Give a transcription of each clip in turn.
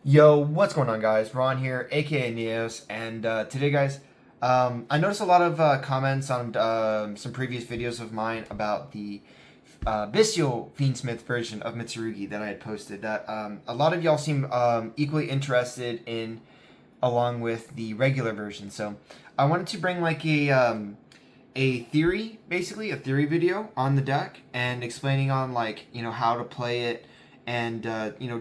Yo, what's going on, guys? Ron here, aka Neos, and today, guys, I noticed a lot of comments on some previous videos of mine about the Bystial Fiendsmith version of Mitsurugi that I had posted. That a lot of y'all seem equally interested in, along with the regular version. So I wanted to bring like a theory, basically a theory video on the deck and explaining on like how to play it and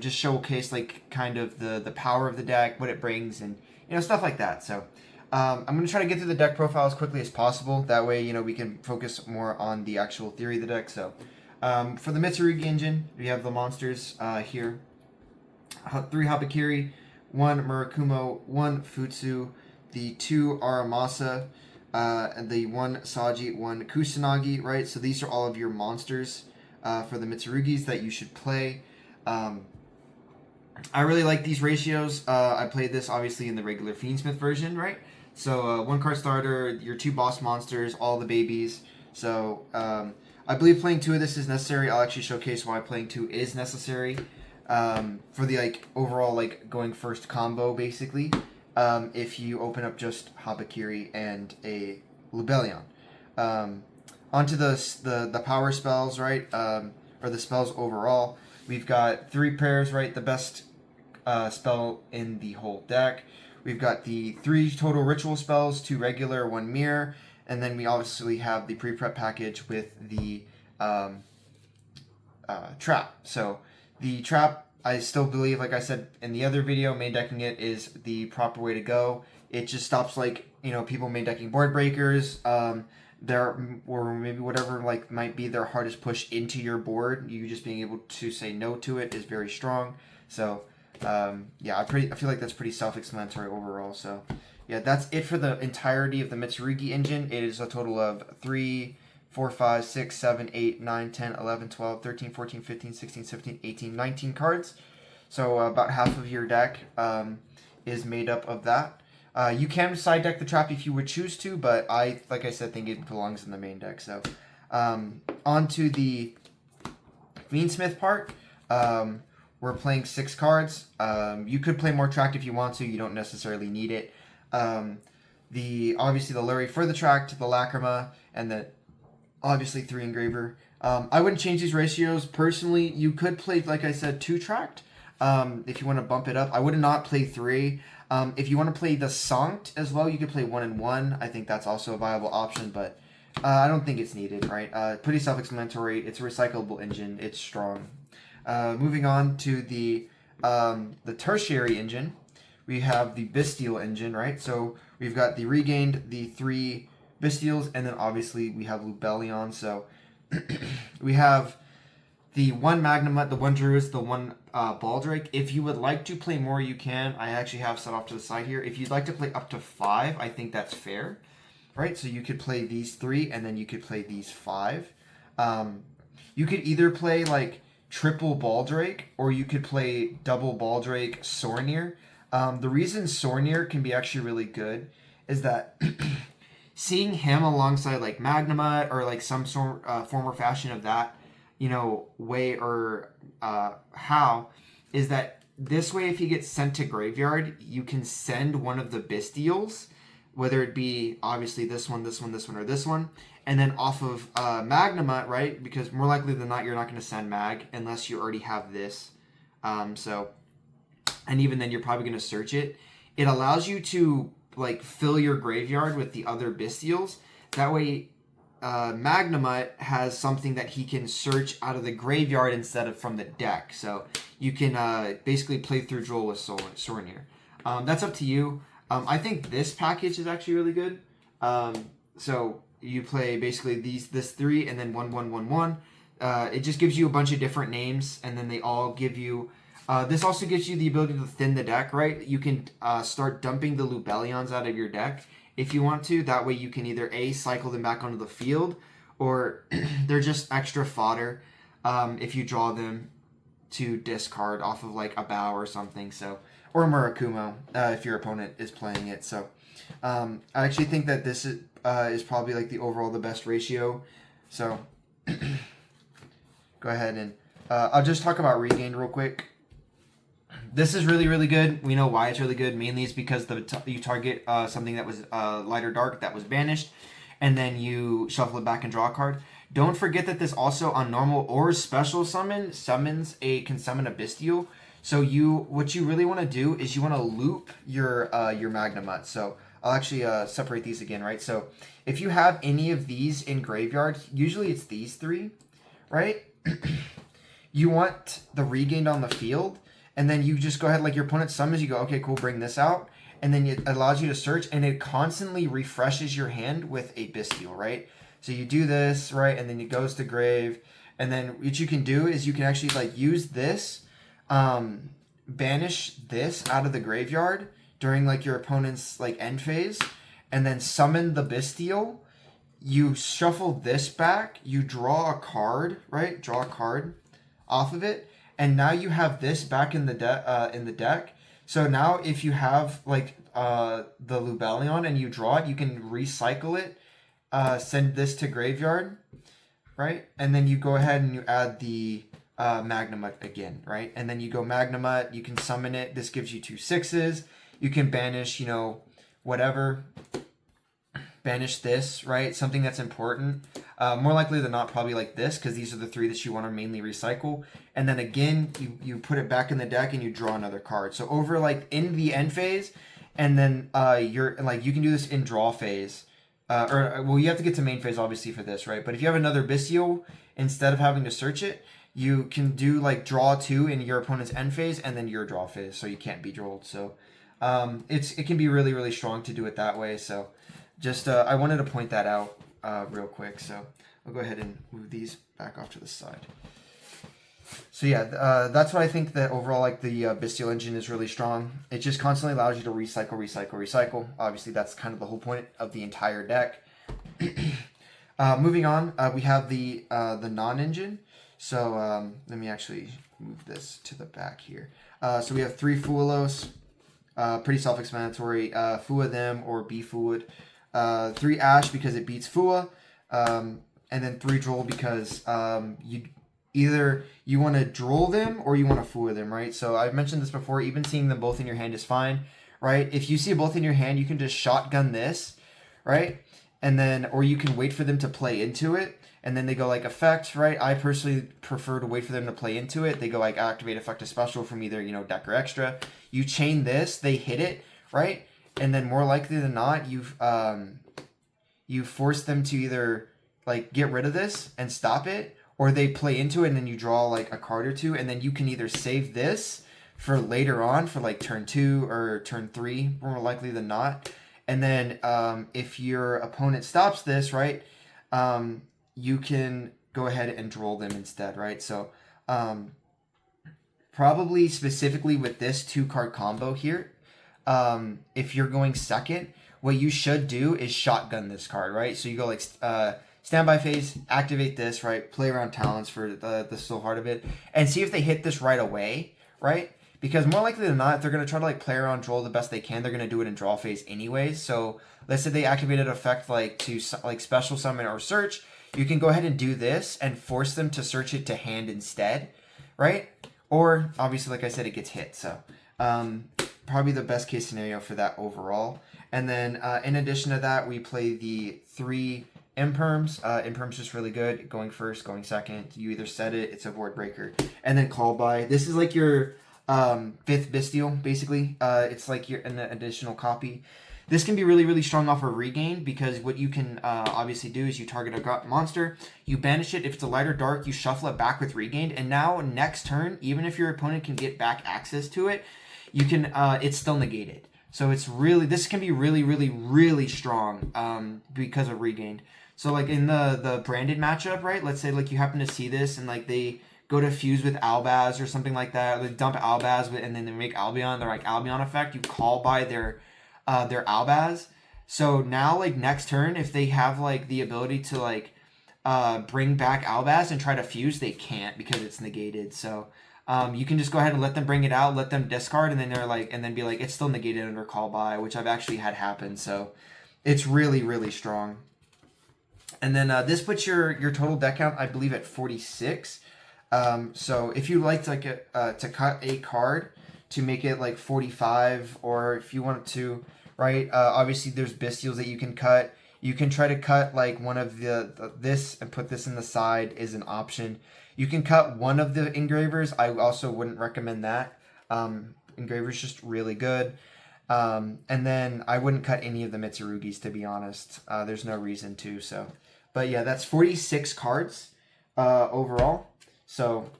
just showcase like kind of the power of the deck, what it brings, and stuff like that. So I'm going to try to get through the deck profile as quickly as possible. That way we can focus more on the actual theory of the deck. So for the Mitsurugi engine, we have the monsters here: 3 Habakiri, 1 Murakumo, 1 Futsu, the 2 Aramasa, and the 1 Saji, 1 Kusanagi, right? So these are all of your monsters for the Mitsurugis that you should play. I really like these ratios. I played this obviously in the regular Fiendsmith version, right? So 1 card starter, your 2 boss monsters, all the babies. So I believe playing 2 of this is necessary. I'll actually showcase why playing 2 is necessary for the like overall like going first combo basically. If you open up just Habakiri and a Lubellion. Onto the power spells, right? Or the spells overall. We've got 3 pairs, right? The best spell in the whole deck. We've got the 3 total ritual spells, 2 regular, 1 mirror, and then we obviously have the pre-prep package with the trap. So the trap, I still believe, like I said in the other video, main decking it is the proper way to go. It just stops like people main decking board breakers. There or maybe whatever like might be their hardest push into your board. You just being able to say no to it is very strong. So yeah, I feel like that's pretty self-explanatory overall. So yeah, that's it for the entirety of the Mitsurugi engine. It is a total of 3, 4, 5, 6, 7, 8, 9, 10, 11, 12, 13, 14, 15, 16, 17, 18, 19 cards. So about half of your deck is made up of that. You can side deck the trap if you would choose to, but like I said, think it belongs in the main deck. So on to the Fiendsmith part. We're playing 6 cards. You could play more tract if you want to. You don't necessarily need it. Obviously the Luri for the tract, the Lacrima, and the obviously 3 engraver. I wouldn't change these ratios personally. You could play, like I said, 2 tract if you want to bump it up. I would not play 3. If you want to play the Sanct as well, you could play 1 and 1. I think that's also a viable option, but I don't think it's needed, right? Pretty self-explanatory. It's a recyclable engine. It's strong. Moving on to the tertiary engine, we have the Bystial engine, right? So we've got the regained, the 3 Bystials, and then obviously we have Lubellion. So we have the 1 Magnamut, the 1 Druid, the 1 Baldrake. If you would like to play more, you can. I actually have set off to the side here. If you'd like to play up to 5, I think that's fair, right? So you could play these 3, and then you could play these 5. You could either play like triple Baldrake, or you could play double Baldrake Sornir. The reason Sornir can be actually really good is that seeing him alongside like Magnamut or like some sort form or fashion of that way or how is that this way if he gets sent to graveyard, you can send one of the Bystials, whether it be obviously this one, or this one, and then off of Magnamut, right? Because more likely than not, you're not going to send Mag unless you already have this. And even then, you're probably going to search it. It allows you to like fill your graveyard with the other Bystials. That way, Magnamut has something that he can search out of the graveyard instead of from the deck. So you can basically play through Droll with Sornir. That's up to you. I think this package is actually really good. So you play basically this 3 and then 1, 1, 1, 1. It just gives you a bunch of different names, and then they all give you... this also gives you the ability to thin the deck, right? You can start dumping the Lubellions out of your deck if you want to. That way you can either A, cycle them back onto the field, or they're just extra fodder if you draw them to discard off of like a bow or something. So, or Murakumo if your opponent is playing it. So I actually think that this is probably like the overall the best ratio. So go ahead and I'll just talk about regained real quick. This is really, really good. We know why it's really good. Mainly it's because you target something that was light or dark that was banished, and then you shuffle it back and draw a card. Don't forget that this also on normal or special can summon a Bystial. So what you really want to do is you want to loop your Magnamut. So I'll actually separate these again, right? So if you have any of these in graveyard, usually it's these three, right? You want the regained on the field, and then you just go ahead, like your opponent summons, you go, okay, cool, bring this out, and then it allows you to search, and it constantly refreshes your hand with a Bystial, right? So you do this, right, and then it goes to grave, and then what you can do is you can actually like use this, banish this out of the graveyard during like your opponent's like end phase, and then summon the Bystial. You shuffle this back, you draw a card, right? Draw a card off of it, and now you have this back in the deck. So now if you have like the Lubellion and you draw it, you can recycle it, send this to graveyard, right? And then you go ahead and you add the Magnamut again, right? And then you go Magnamut, you can summon it. This gives you 2 6s. You can banish, you know, whatever. Banish this, right? Something that's important. More likely than not, probably like this, because these are the 3 that you want to mainly recycle. And then again, you put it back in the deck and you draw another card. So over like in the end phase, and then you're like, you can do this in draw phase. Well, you have to get to main phase obviously for this, right? But if you have another Bystial, instead of having to search it, you can do like draw 2 in your opponent's end phase and then your draw phase, so you can't be drawled. So it can be really, really strong to do it that way. So just I wanted to point that out real quick. So I'll go ahead and move these back off to the side. So yeah, that's why I think that overall, like the Bystial engine is really strong. It just constantly allows you to recycle. Obviously, that's kind of the whole point of the entire deck. Moving on, we have the non-engine. So let me actually move this to the back here. So we have 3 Fuelos, pretty self-explanatory. Fua them or be Fua'd. 3 Ash because it beats Fua, and then 3 Droll because you want to Droll them or you want to Fua them, right? So I've mentioned this before, even seeing them both in your hand is fine, right? If you see both in your hand, you can just shotgun this, right? And then, or you can wait for them to play into it, and then they go like effect, right? I personally prefer to wait for them to play into it. They go like activate effect to special from either, you know, deck or extra. You chain this, they hit it, right? And then more likely than not, you force them to either like get rid of this and stop it, or they play into it and then you draw like a card or 2, and then you can either save this for later on for like turn 2 or turn 3, more likely than not. And then if your opponent stops this, right, you can go ahead and Droll them instead, right? So probably specifically with this 2-card combo here, if you're going second, what you should do is shotgun this card, right? So you go like standby phase, activate this, right? Play around talents for the still heart of it, and see if they hit this right away, right? Because more likely than not, if they're going to try to like play around Droll the best they can, they're going to do it in draw phase anyways. So let's say they activated effect like to like special summon or search, you can go ahead and do this and force them to search it to hand instead, right? Or obviously, like I said, it gets hit. So probably the best case scenario for that overall. And then in addition to that, we play the 3 Imperms. Imperm's just really good. Going first, going second. You either set it, it's a board breaker. And then call by. This is like your 5th Bystial, basically. It's like an additional copy. This can be really, really strong off of regain, because what you can obviously do is you target a monster, you banish it. If it's a light or dark, you shuffle it back with regained, and now next turn, even if your opponent can get back access to it, you can it's still negated. So it's really, this can be really, really, really strong because of regained. So like in the branded matchup, right? Let's say like you happen to see this and like they go to fuse with Albaz or something like that. They dump Albaz and then they make Albion. They're like Albion effect. You call by their Albaz. So now like next turn, if they have like the ability to like bring back Albaz and try to fuse, they can't because it's negated. So you can just go ahead and let them bring it out, let them discard, and then they're like, and then be like, it's still negated under call by, which I've actually had happen. So it's really, really strong. And then this puts your total deck count, I believe, at 46. So if you like to cut a card to make it like 45, or if you want to, right? Obviously, there's Bystials that you can cut. You can try to cut like one of this and put this in the side is an option. You can cut one of the engravers. I also wouldn't recommend that. Engraver's just really good. And then I wouldn't cut any of the Mitsurugis, to be honest. There's no reason to. So, but yeah, that's 46 cards overall. So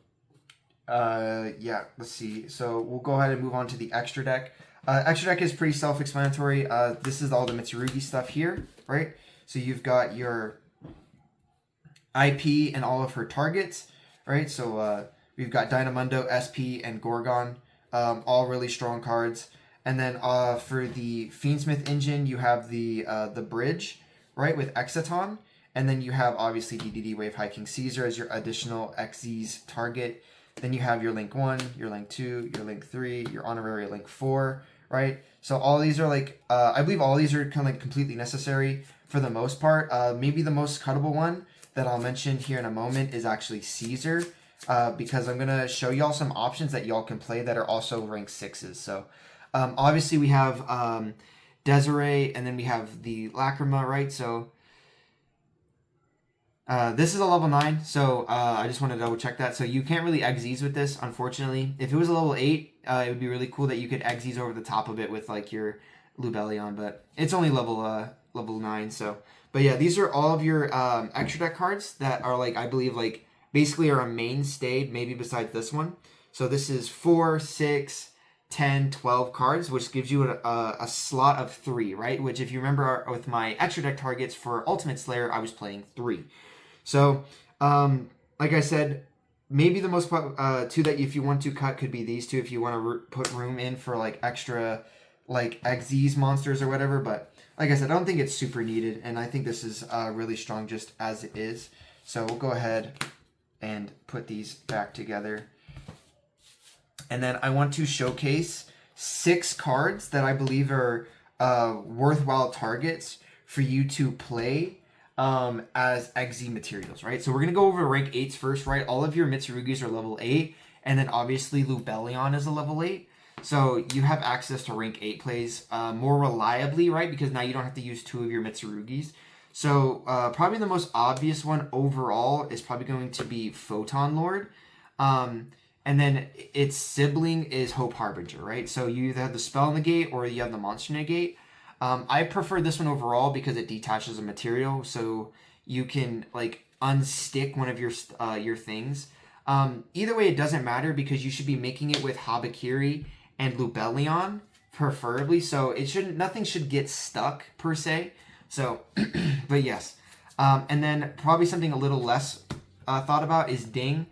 yeah, let's see. So we'll go ahead and move on to the extra deck. Extra deck is pretty self-explanatory. This is all the Mitsurugi stuff here, right? So you've got your IP and all of her targets, right? So we've got Dynamundo, SP, and Gorgon, all really strong cards. And then for the Fiendsmith engine, you have the bridge, right, with Exciton. And then you have, obviously, DDD Wave High King Caesar as your additional XZ's target. Then you have your Link 1, your Link 2, your Link 3, your Honorary Link 4, right? So all these are like, I believe all these are kind of like completely necessary for the most part. Maybe the most cuttable one that I'll mention here in a moment is actually Caesar, because I'm going to show y'all some options that y'all can play that are also rank 6s. So obviously we have Desiree, and then we have the Lacrima, right? So this is a level 9, so I just want to double check that. So you can't really XZs with this, unfortunately. If it was a level 8, it would be really cool that you could XZs over the top of it with like your Lubellion, but it's only level 9. So, but yeah, these are all of your extra deck cards that are like, I believe, like basically are a mainstay, maybe besides this one. So this is 4, 6, 10, 12 cards, which gives you a slot of 3, right? Which, if you remember with my extra deck targets for Ultimate Slayer, I was playing 3. So, like I said, maybe the most two that if you want to cut could be these two if you want to put room in for like extra like XZ's monsters or whatever. But like I said, I don't think it's super needed, and I think this is really strong just as it is. So we'll go ahead and put these back together. And then I want to showcase 6 cards that I believe are worthwhile targets for you to play as XZ materials, right? So we're going to go over rank 8s first, right? All of your Mitsurugis are level 8, and then obviously Lubellion is a level 8. So you have access to rank 8 plays more reliably, right? Because now you don't have to use 2 of your Mitsurugis. So probably the most obvious one overall is probably going to be Photon Lord. And then its sibling is Hope Harbinger, right? So you either have the spell negate or you have the monster negate. I prefer this one overall because it detaches a material, so you can like unstick one of your things. Either way, it doesn't matter because you should be making it with Habakiri and Lubellion, preferably. So nothing should get stuck per se. So, but yes. And then probably something a little less thought about is Ding.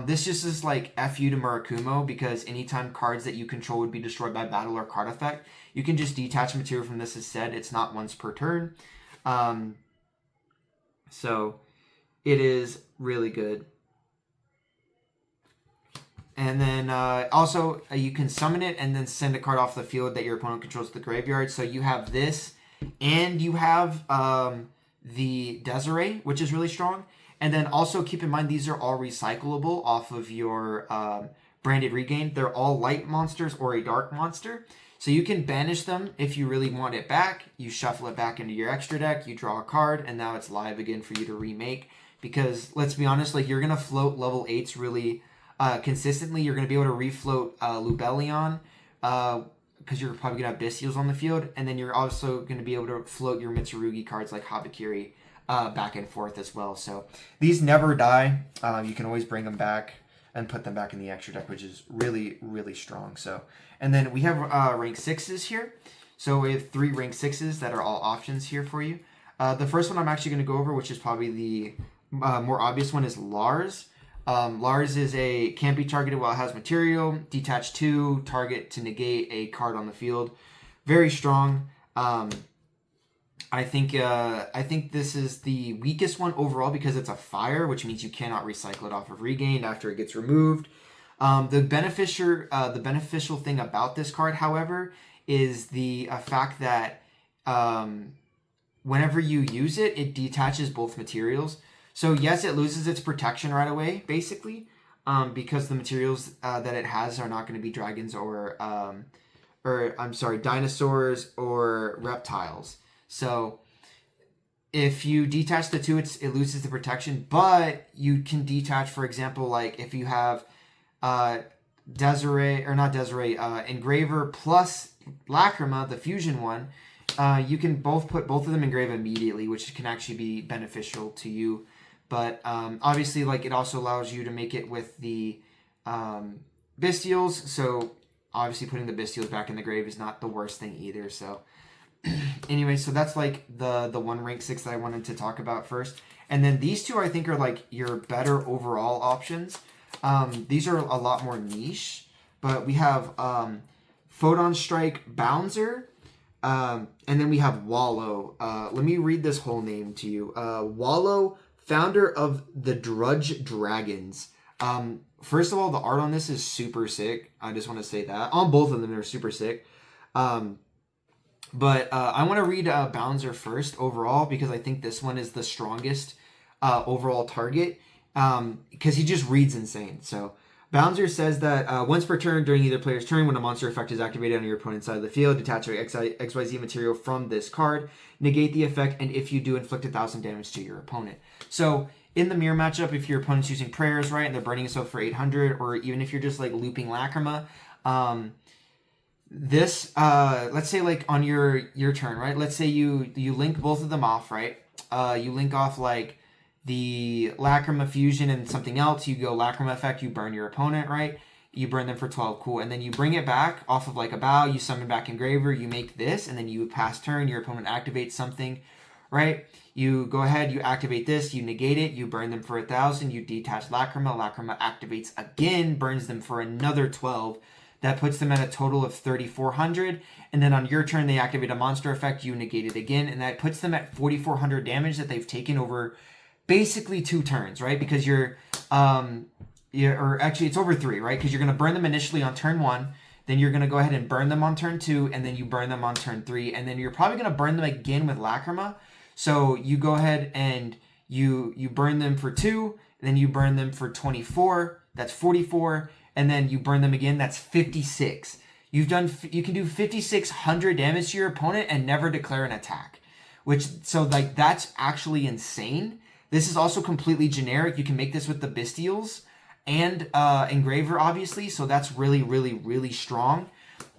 This just is like FU to Murakumo, because anytime cards that you control would be destroyed by battle or card effect, you can just detach material from this. As said, it's not once per turn. So it is really good. And then also you can summon it and then send a card off the field that your opponent controls to the graveyard. So you have this, and you have the Desiree, which is really strong. And then also keep in mind these are all recyclable off of your Branded Regain. They're all light monsters or a dark monster. So you can banish them if you really want it back. You shuffle it back into your extra deck, you draw a card, and now it's live again for you to remake. Because let's be honest, like you're going to float level 8s really consistently. You're going to be able to refloat Lubellion because you're probably going to have Bystials on the field. And then you're also going to be able to float your Mitsurugi cards like Habakiri back and forth as well. So these never die. You can always bring them back and put them back in the extra deck, which is really, really strong. So, and then we have rank 6s here. So we have 3 rank 6s that are all options here for you. The first one I'm actually going to go over, which is probably the more obvious one, is Lars. Lars can't be targeted while it has material. Detach 2, target to negate a card on the field. Very strong. I think this is the weakest one overall because it's a fire, which means you cannot recycle it off of Regained after it gets removed. The beneficial thing about this card, however, is the fact that whenever you use it, it detaches both materials. So yes, it loses its protection right away, basically. because the materials that it has are not going to be dragons or I'm sorry, dinosaurs or reptiles. So if you detach the two, it loses the protection, but you can detach, for example, like if you have Engraver plus Lacrima, the fusion one, you can put both of them Engrave immediately, which can actually be beneficial to you. But obviously, like, it also allows you to make it with the Bystials. So obviously, putting the Bystials back in the grave is not the worst thing either. So anyway, so that's like the one rank 6 that I wanted to talk about first. And then these two I think are like your better overall options. These are a lot more niche, but we have Photon Strike Bouncer, and then we have Wallow. Let me read this whole name to you. Wallow, founder of the Drudge Dragons. First of all, the art on this is super sick. I just want to say that. On both of them, they're super sick. But I want to read Bouncer first overall, because I think this one is the strongest overall target, because he just reads insane. So Bouncer says that once per turn during either player's turn, when a monster effect is activated on your opponent's side of the field, detach XYZ material from this card, negate the effect, and if you do, inflict 1,000 damage to your opponent. So in the mirror matchup, if your opponent's using prayers, right, and they're burning us up for 800, or even if you're just like looping Lacrima, this let's say like on your turn, right? Let's say you link both of them off, right? You link off like the Lacrima fusion and something else. You go Lacrima effect, you burn your opponent, right? You burn them for 12, cool. And then you bring it back off of like a bow, you summon back Engraver, you make this, and then you pass turn, your opponent activates something, right? You go ahead, you activate this, you negate it, you burn them for 1,000, you detach Lacrima, Lacrima activates again, burns them for another 12. That puts them at a total of 3,400. And then on your turn, they activate a monster effect, you negate it again, and that puts them at 4,400 damage that they've taken over basically 2 turns, right? Because or actually it's over 3, right? Because you're going to burn them initially on turn 1, then you're going to go ahead and burn them on turn 2, and then you burn them on turn 3, and then you're probably going to burn them again with Lacrima. So you go ahead and you burn them for 2, and then you burn them for 24, that's 44, and then you burn them again, that's 56. You can do 5,600 damage to your opponent and never declare an attack. So like that's actually insane. This is also completely generic. You can make this with the Bystials and Engraver, obviously, so that's really, really, really strong.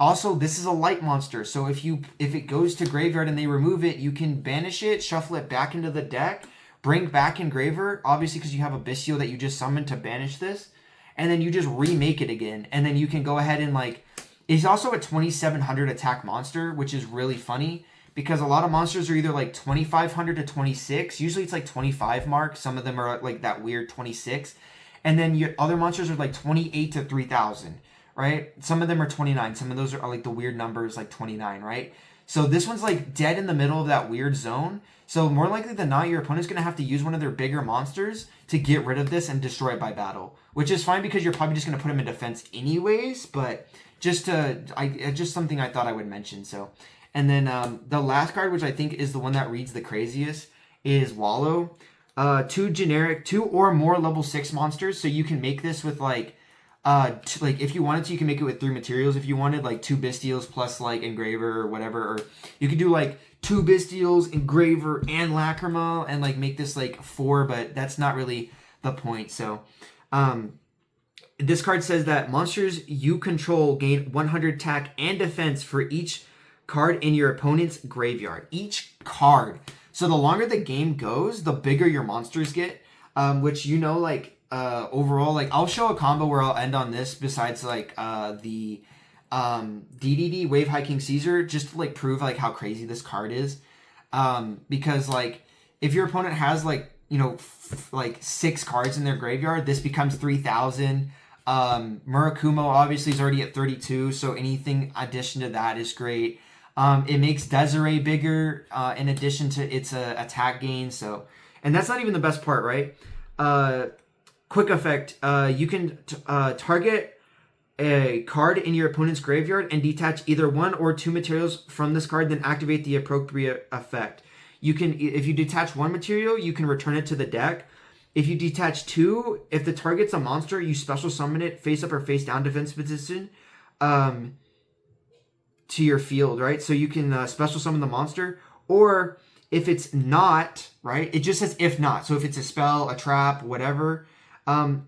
Also, this is a light monster, so if it goes to graveyard and they remove it, you can banish it, shuffle it back into the deck, bring back Engraver, obviously because you have a Bystial that you just summoned to banish this, and then you just remake it again, and then you can go ahead and like, he's also a 2,700 attack monster, which is really funny, because a lot of monsters are either like 2,500 to 26, usually it's like 25 mark, some of them are like that weird 26, and then your other monsters are like 28 to 3,000, right? Some of them are 29, some of those are like the weird numbers like 29, right? So this one's like dead in the middle of that weird zone. So more likely than not, your opponent's going to have to use one of their bigger monsters to get rid of this and destroy it by battle. Which is fine because you're probably just going to put him in defense anyways. But just something I thought I would mention. So, and then the last card, which I think is the one that reads the craziest, is Wallow. 2 or more level 6 monsters. So you can make this with like if you wanted to, you can make it with 3 materials. If you wanted like 2 Bystials plus like Engraver or whatever, or you could do like 2 Bystials, Engraver, and Lacrima, and like make this like 4, but that's not really the point. So this card says that monsters you control gain 100 attack and defense for each card in your opponent's graveyard. Each card. So the longer the game goes, the bigger your monsters get, which like overall, like I'll show a combo where I'll end on this besides like the DDD Wave Hiking Caesar, just to like prove like how crazy this card is, because like if your opponent has like like 6 cards in their graveyard, this becomes 3,000. Murakumo obviously is already at 32, so anything addition to that is great. It makes Desiree bigger in addition to its attack gain. So, and that's not even the best part, right? Quick effect. You can target a card in your opponent's graveyard and detach either 1 or 2 materials from this card, then activate the appropriate effect. You can, if you detach 1 material, you can return it to the deck. If you detach 2, if the target's a monster, you special summon it face up or face down defense position to your field, right? So you can special summon the monster. Or if it's not, right? It just says if not. So if it's a spell, a trap, whatever,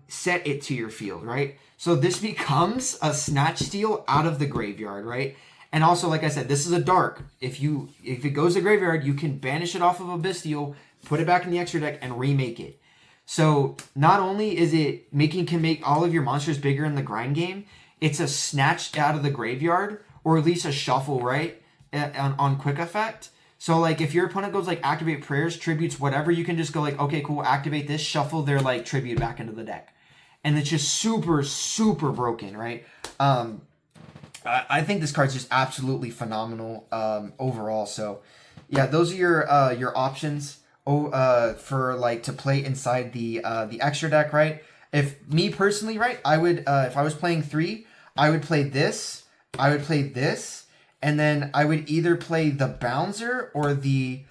set it to your field, right? So this becomes a snatch steal out of the graveyard, right? And also, like I said, this is a dark. If it goes to graveyard, you can banish it off of a Bystial, put it back in the extra deck, and remake it. So not only is it can make all of your monsters bigger in the grind game, it's a snatch out of the graveyard, or at least a shuffle, right? On quick effect. So like if your opponent goes like activate prayers, tributes, whatever, you can just go like, okay, cool, activate this, shuffle their like tribute back into the deck. And it's just super, super broken, right? I think this card's just absolutely phenomenal overall. So yeah, those are your options for like to play inside the extra deck, right? If me personally, right, I would if I was playing 3, I would play this, I would play this, and then I would either play the Bouncer or the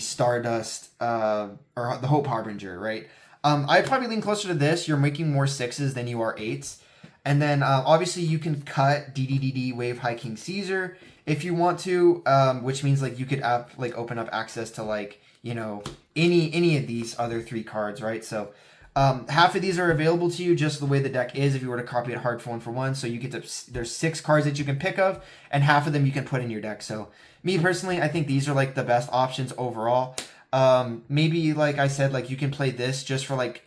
Stardust or the Hope Harbinger, right? I'd probably lean closer to this. You're making more 6s than you are 8s. And then obviously you can cut DDDD Wave High King Caesar if you want to, which means like you could open up access to like, you know, any of these other 3 cards, right? So half of these are available to you just the way the deck is if you were to copy it hard for 1. So you get there's 6 cards that you can pick of, and half of them you can put in your deck. So me personally, I think these are like the best options overall. Maybe like I said, like you can play this just for like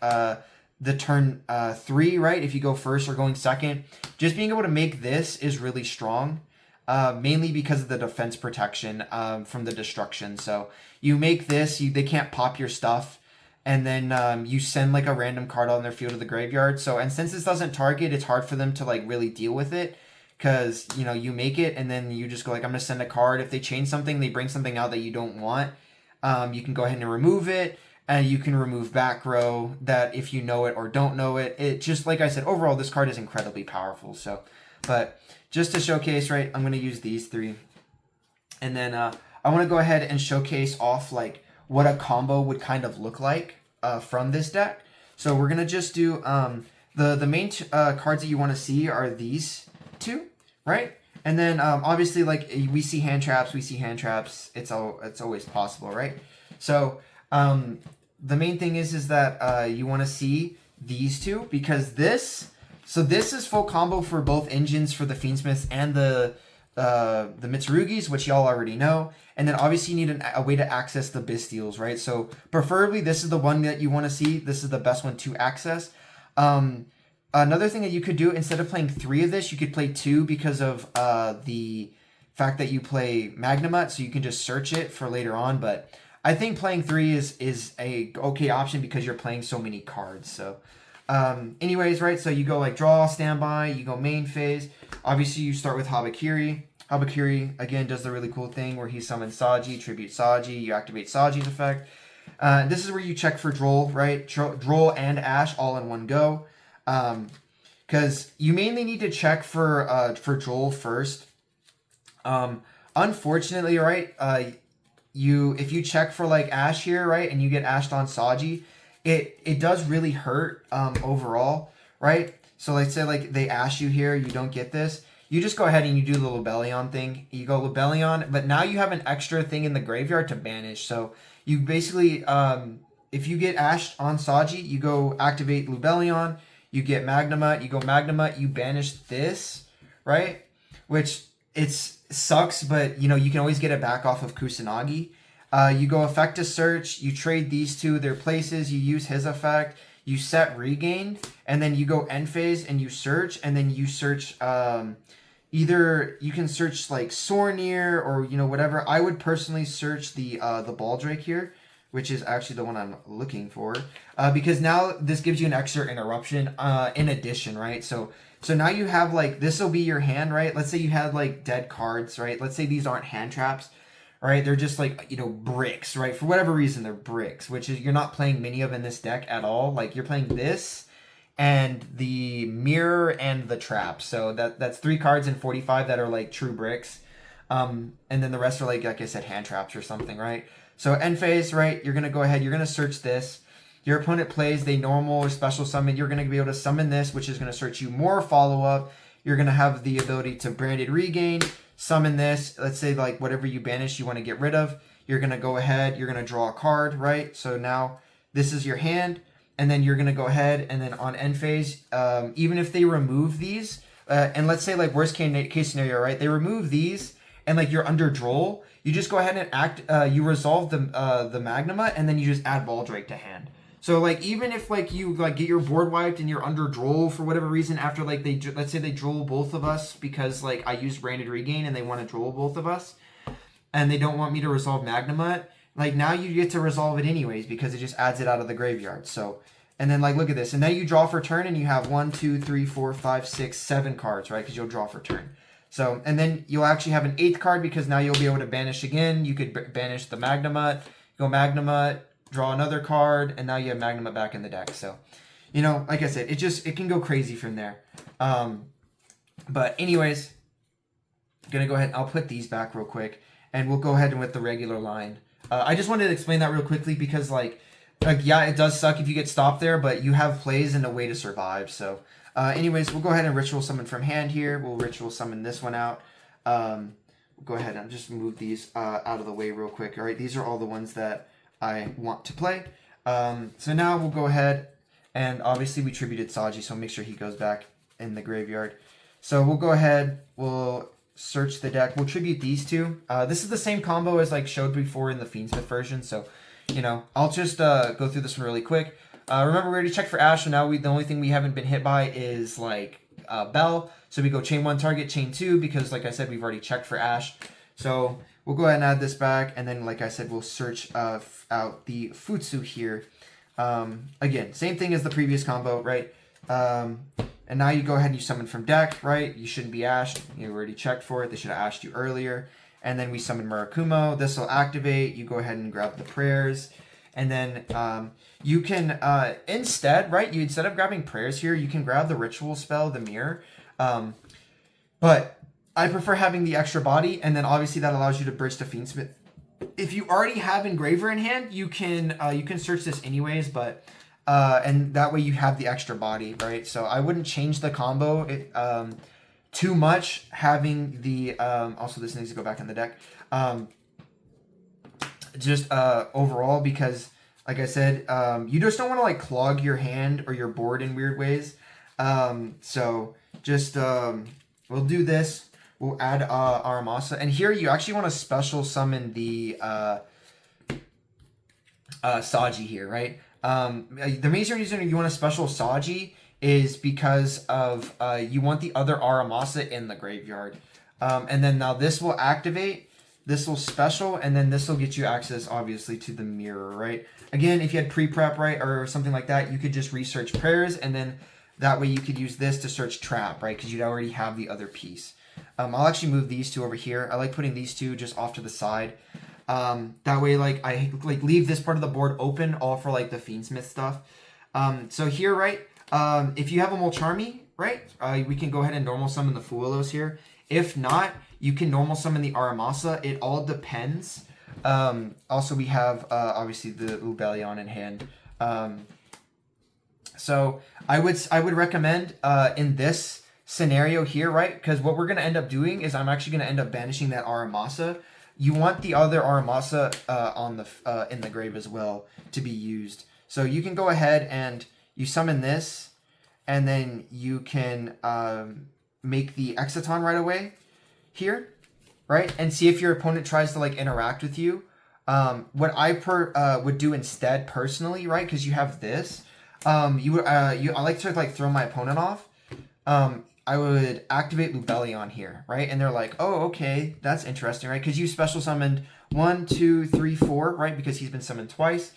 the turn 3, right? If you go first or going second, just being able to make this is really strong, mainly because of the defense protection from the destruction. So you make this, they can't pop your stuff, and then you send like a random card on their field to the graveyard. So, and since this doesn't target, it's hard for them to like really deal with it, because you know you make it and then you just go like, I'm gonna send a card. If they change something, they bring something out that you don't want, you can go ahead and remove it. And you can remove back row that if you know it or don't know it. It just, like I said, overall, this card is incredibly powerful. So, but just to showcase, right, I'm going to use these 3. And then I want to go ahead and showcase off like what a combo would kind of look like from this deck. So we're going to just do the main cards that you want to see are these 2, right? And then obviously like we see hand traps, It's always possible, right? So the main thing is that you want to see these 2 because this is full combo for both engines for the Fiendsmiths and the Mitsurugis, which y'all already know. And then obviously you need a way to access the Bystials, right? So preferably this is the one that you want to see. This is the best one to access. Another thing that you could do, instead of playing 3 of this, you could play 2 because of the fact that you play Magnamut, so you can just search it for later on. But I think playing 3 is a okay option because you're playing so many cards. So anyways, right, so you go like draw, standby, you go main phase. Obviously you start with Habakiri. Habakiri, again, does the really cool thing where he summons Saji, tribute Saji, you activate Saji's effect. This is where you check for Droll, right? Droll and Ash all in one go. Because you mainly need to check for Droll first. Unfortunately, right, if you check for like Ash here, right, and you get Ashed on Saji, it does really hurt overall, right? So let's say like they Ash you here, you don't get this. You just go ahead and you do the Lubellion thing. You go Lubellion, but now you have an extra thing in the graveyard to banish. So you basically, if you get Ashed on Saji, you go activate Lubellion, you get Magnamut, you go Magnamut, you banish this, right? Which sucks, but you know you can always get it back off of Kusanagi. You go effect to search, you trade these 2 their places, you use his effect, you set regain, and then you go end phase and you search, and then you search either you can search like Sornir or you know whatever. I would personally search the Baldrake here, which is actually the one I'm looking for, because now this gives you an extra interruption in addition, right? So now you have like, this will be your hand, right? Let's say you had like dead cards, right? Let's say these aren't hand traps, right? They're just like, you know, bricks, right? For whatever reason, they're bricks, which is you're not playing many of in this deck at all. Like you're playing this and the mirror and the trap. So that's 3 cards in 45 that are like true bricks. And then the rest are like I said, hand traps or something, right? So end phase, right? You're going to go ahead, you're going to search this. your opponent plays, they normal or special summon, you're going to be able to summon this, which is going to search you more follow-up. You're going to have the ability to branded regain, summon this. Let's say like whatever you banish you want to get rid of. You're going to go ahead, you're going to draw a card, right? So now this is your hand, and then you're going to go ahead, and then on end phase, even if they remove these, and let's say like worst case scenario, right? They remove these, and like you're under draw, you just go ahead and act, you resolve the Magnuma, and then you just add Baldrake to hand. So like even if like you like get your board wiped and you're under droll for whatever reason after like let's say they droll both of us because like I used branded regain and they want to droll both of us and they don't want me to resolve Magnuma, like now you get to resolve it anyways because it just adds it out of the graveyard. So and then like look at this, and now you draw for turn and you have 1, 2, 3, 4, 5, 6, 7 cards, right? Because you'll draw for turn. So and then you'll actually have an 8th card because now you'll be able to banish again. You could banish the Magnuma, go Magnuma, draw another card, and now you have Magnuma back in the deck. So, you know, like I said, it can go crazy from there. But anyways, I'm gonna go ahead and I'll put these back real quick, and we'll go ahead and with the regular line. I just wanted to explain that real quickly because like yeah, it does suck if you get stopped there, but you have plays and a way to survive. So, anyways, we'll go ahead and ritual summon from hand here. We'll ritual summon this one out. We'll go ahead and just move these out of the way real quick. All right, these are all the ones that I want to play. So now we'll go ahead, and obviously we tributed Saji, so make sure he goes back in the graveyard. So we'll go ahead, we'll search the deck, we'll tribute these two. This is the same combo as like showed before in the Fiendsmith version, so you know, I'll just go through this one really quick. Remember, we already checked for Ash, so now the only thing we haven't been hit by is like Bell. So we go chain 1 target, chain 2, because like I said, we've already checked for Ash. So we'll go ahead and add this back, and then like I said, we'll search out the Futsu here. Again, same thing as the previous combo, right? And now you go ahead and you summon from deck, right? You shouldn't be ashed. You already checked for it. They should have ashed you earlier. And then we summon Murakumo. This will activate. You go ahead and grab the prayers. And then you can, instead, right? Instead of grabbing prayers here, you can grab the ritual spell, the mirror. But I prefer having the extra body. And then obviously that allows you to bridge to Fiendsmith. If you already have Engraver in hand, you can search this anyways, but and that way you have the extra body, right? So I wouldn't change the combo too much, having the also this needs to go back in the deck. Just overall, because like I said, you just don't want to like clog your hand or your board in weird ways. So just we'll do this. We'll add Aramasa, and here you actually want to special summon the Saji here, right? The main reason you want to special Saji is because of you want the other Aramasa in the graveyard, and then now this will activate, this will special, and then this will get you access obviously to the mirror, right? Again, if you had pre-prep, right, or something like that, you could just research prayers, and then that way you could use this to search trap, right? Because you'd already have the other piece. I'll actually move these two over here. I like putting these two just off to the side. That way, like, I like leave this part of the board open, all for like the Fiendsmith stuff. So here, right, if you have a Molcharmi, right, we can go ahead and normal summon the Fuelos here. If not, you can normal summon the Aramasa. It all depends. Also, we have obviously the Ubelion in hand. So I would recommend in this scenario here, right? Because what we're going to end up doing is I'm actually going to end up banishing that Aramasa. You want the other Aramasa on the in the grave as well to be used. So you can go ahead and you summon this, and then you can make the Exciton right away here, right? And see if your opponent tries to like interact with you. What I would do instead personally, right? Because you have this, I like to like throw my opponent off. I would activate Lubellion here, right? And they're like, oh, okay, that's interesting, right? Because you special summoned 1, 2, 3, 4, right? Because he's been summoned twice.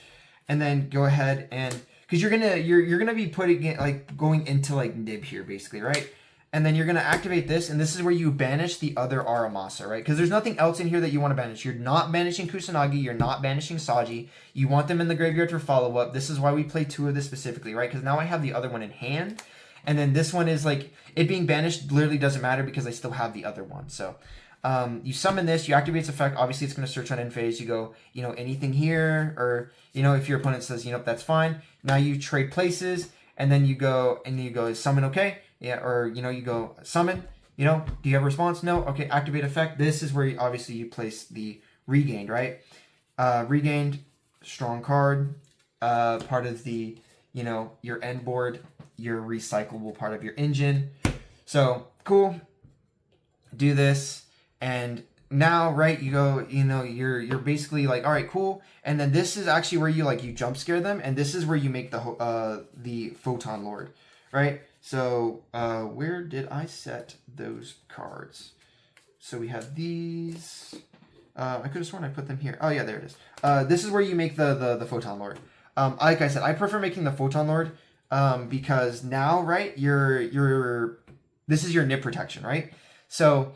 And then go ahead and, because you're gonna be putting it like going into like Nib here, basically, right? And then you're gonna activate this, and this is where you banish the other Aramasa, right? Because there's nothing else in here that you want to banish. You're not banishing Kusanagi, you're not banishing Saji. You want them in the graveyard for follow-up. This is why we play 2 of this specifically, right? Because now I have the other one in hand. And then this one is like, it being banished literally doesn't matter because I still have the other one. So You summon this, you activate its effect. Obviously, it's going to search on end phase. You go, anything here, or, if your opponent says, that's fine. Now you trade places, and then you go, summon, okay? Yeah, or, you go, summon, do you have a response? No? Okay, activate effect. This is where, you place the regained, right? Regained, strong card, part of the, your end board, your recyclable part of your engine. So, cool. Do this. And now, right, you go, you're basically like, all right, cool. And then this is actually where you jump scare them, and this is where you make the Photon Lord, right? So where did I set those cards? So we have these. I could have sworn I put them here. Oh yeah, there it is. This is where you make the Photon Lord. Like I said, I prefer making the Photon Lord because now, right, this is your nib protection, right? So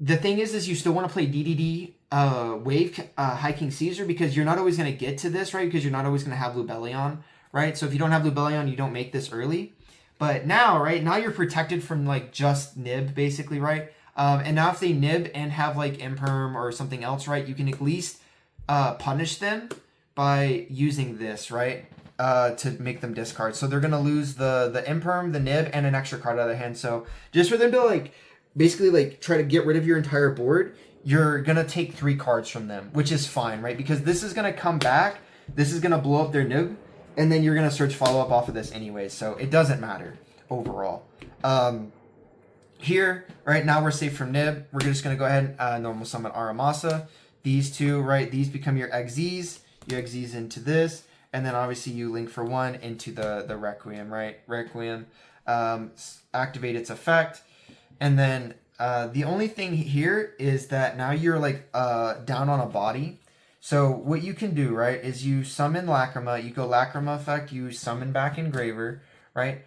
the thing is you still want to play DDD Wave High King Caesar because you're not always going to get to this, right? Because you're not always going to have Lubellion, right? So if you don't have Lubellion, you don't make this early. But now, right, now you're protected from just nib, basically, right? And now if they nib and have Imperm or something else, right, you can at least punish them by using this, right? To make them discard. So they're going to lose the Imperm, the nib, and an extra card out of their hand. So just for them to basically try to get rid of your entire board, you're going to take 3 cards from them, which is fine, right? Because this is going to come back, this is going to blow up their nib, and then you're going to search follow-up off of this anyway, so it doesn't matter overall. Here, right now we're safe from nib. We're just going to go ahead and normal summon Aramasa. These two, right, these become your Xyz. You Xyz into this, and then obviously you link for 1 into the Requiem, right? Requiem, activate its effect. And then the only thing here is that now you're down on a body. So what you can do, right, is you summon Lacrima. You go Lacrima effect. You summon back Engraver, right?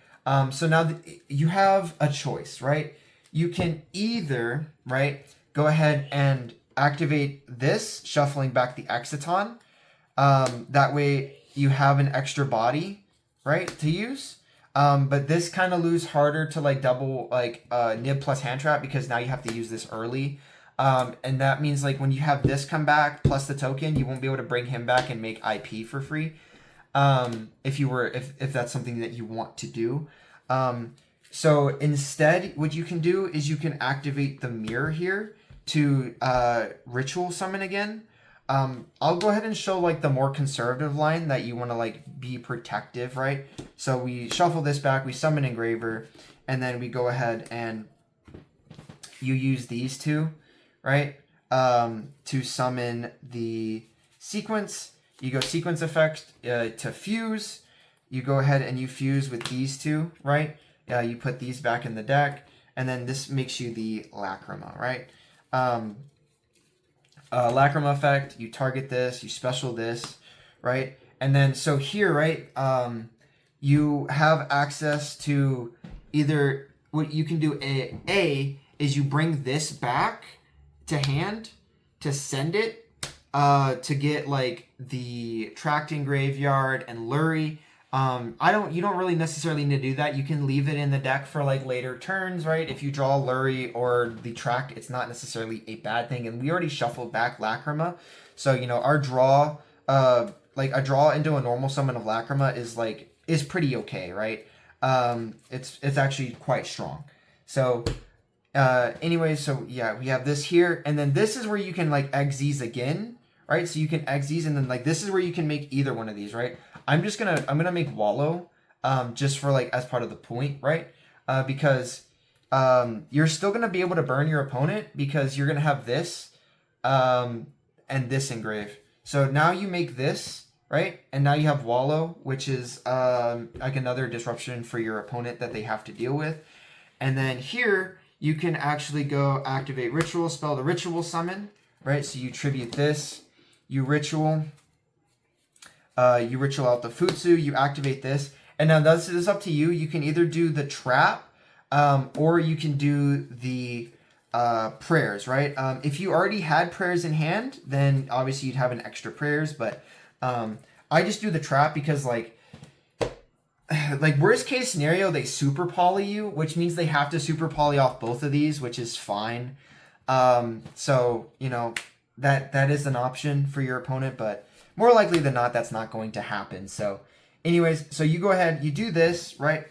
So now you have a choice, right? You can either, right, go ahead and activate this, shuffling back the Exciton. That way you have an extra body, right, to use. But this kind of lose harder to double nib plus hand trap because now you have to use this early. And that means when you have this come back plus the token, you won't be able to bring him back and make IP for free. If that's something that you want to do. So instead, what you can do is you can activate the mirror here to ritual summon again. I'll go ahead and show the more conservative line that you want to be protective, right? So we shuffle this back, we summon Engraver, and then we go ahead and you use these two, right? To summon the sequence. You go sequence effect to fuse. You go ahead and you fuse with these two, right? You put these back in the deck, and then this makes you the Lacrima, right? Lacrima effect, you target this, you special this, right? And then, so here, right, you have access to either, what you can do, A is you bring this back to hand to send it to get the Tracting Graveyard and Lurie. You don't really necessarily need to do that. You can leave it in the deck for later turns, right? If you draw Lurie or the Tract, it's not necessarily a bad thing. And we already shuffled back Lacrima. So, our draw, a draw into a normal summon of Lacrima is pretty okay, right? It's actually quite strong. So, anyway, so yeah, we have this here. And then this is where you can Xyz again, right? So you can Xyz, and then this is where you can make either one of these, right? I'm gonna make Wallow, just for as part of the point, right? Because you're still gonna be able to burn your opponent because you're gonna have this, and this engrave. So now you make this, right? And now you have Wallow, which is another disruption for your opponent that they have to deal with. And then here you can actually go activate Ritual, spell the Ritual Summon, right? So you tribute this, you Ritual. You ritual out the Futsu, you activate this, and now this is up to you. You can either do the trap, or you can do the prayers, right? If you already had prayers in hand, then obviously you'd have an extra prayers, but I just do the trap because like worst case scenario, they super poly you, which means they have to super poly off both of these, which is fine. So you know that is an option for your opponent, but more likely than not, that's not going to happen. So, anyways, so you go ahead, you do this, right?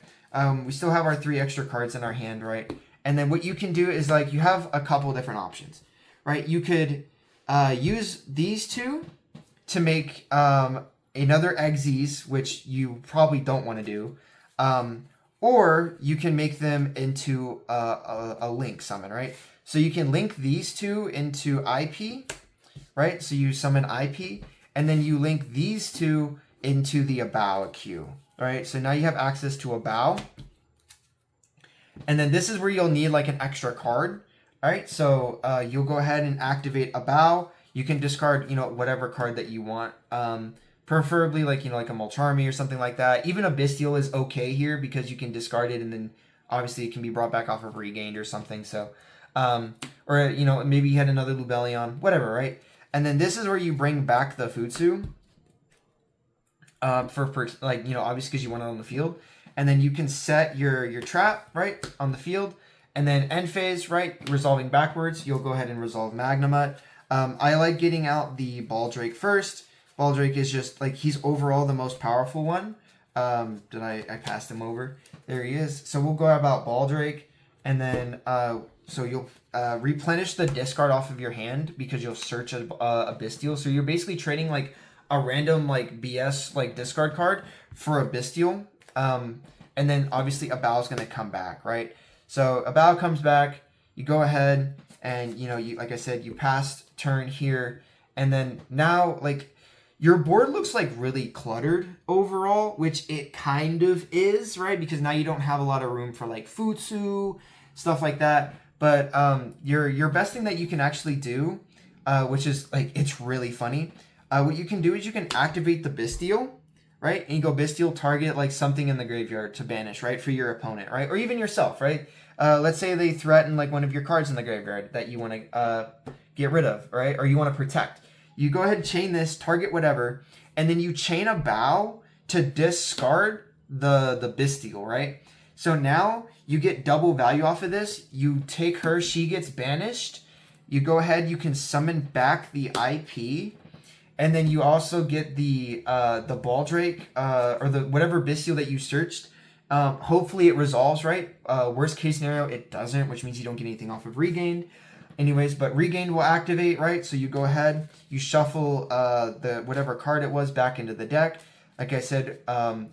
We still have our 3 extra cards in our hand, right? And then what you can do is like you have a couple different options, right? You could use these 2 to make another Xyz, which you probably don't want to do. Or you can make them into a link summon, right? So you can link these 2 into IP, right? So you summon IP, and then you link these 2 into the Abow queue, right? So now you have access to Abow. And then this is where you'll need like an extra card, all right? So you'll go ahead and activate Abow. You can discard, you know, whatever card that you want. Preferably like, you know, like a Mulcharmy or something like that. Even a Bystial is okay here because you can discard it and then obviously it can be brought back off of regained or something. So, or, you know, maybe you had another Lubellion, whatever, right? And then this is where you bring back the Futsu. For like, you know, obviously because you want it on the field. And then you can set your trap, right, on the field. And then end phase, right, resolving backwards, you'll go ahead and resolve Magnemite. I like getting out the Baldrake first. Baldrake is just, like, he's overall the most powerful one. I passed him over? There he is. So we'll go about Baldrake. And then, so you'll replenish the discard off of your hand because you'll search a Bystial. So you're basically trading, like, a random, like, BS, like, discard card for a Bystial. And then, obviously, Abow is going to come back, right? So Abow comes back. You go ahead and, you know, you like I said, you pass turn here. And then now, like, your board looks like really cluttered overall, which it kind of is, right? Because now you don't have a lot of room for like Futsu, stuff like that. But your best thing that you can actually do, which is like, it's really funny. What you can do is you can activate the Bystial, right? And you go Bystial, target like something in the graveyard to banish, right? For your opponent, right? Or even yourself, right? Let's say they threaten like one of your cards in the graveyard that you want to get rid of, right? Or you want to protect. You go ahead and chain this, target whatever, and then you chain Abow to discard the Bystial, right? So now you get double value off of this. You take her, she gets banished. You go ahead, you can summon back the IP, and then you also get the Baldrake or the whatever Bystial that you searched. Hopefully it resolves, right? Worst case scenario, it doesn't, which means you don't get anything off of regained. Anyways, but regained will activate, right? So you go ahead, you shuffle the whatever card it was back into the deck. Like I said,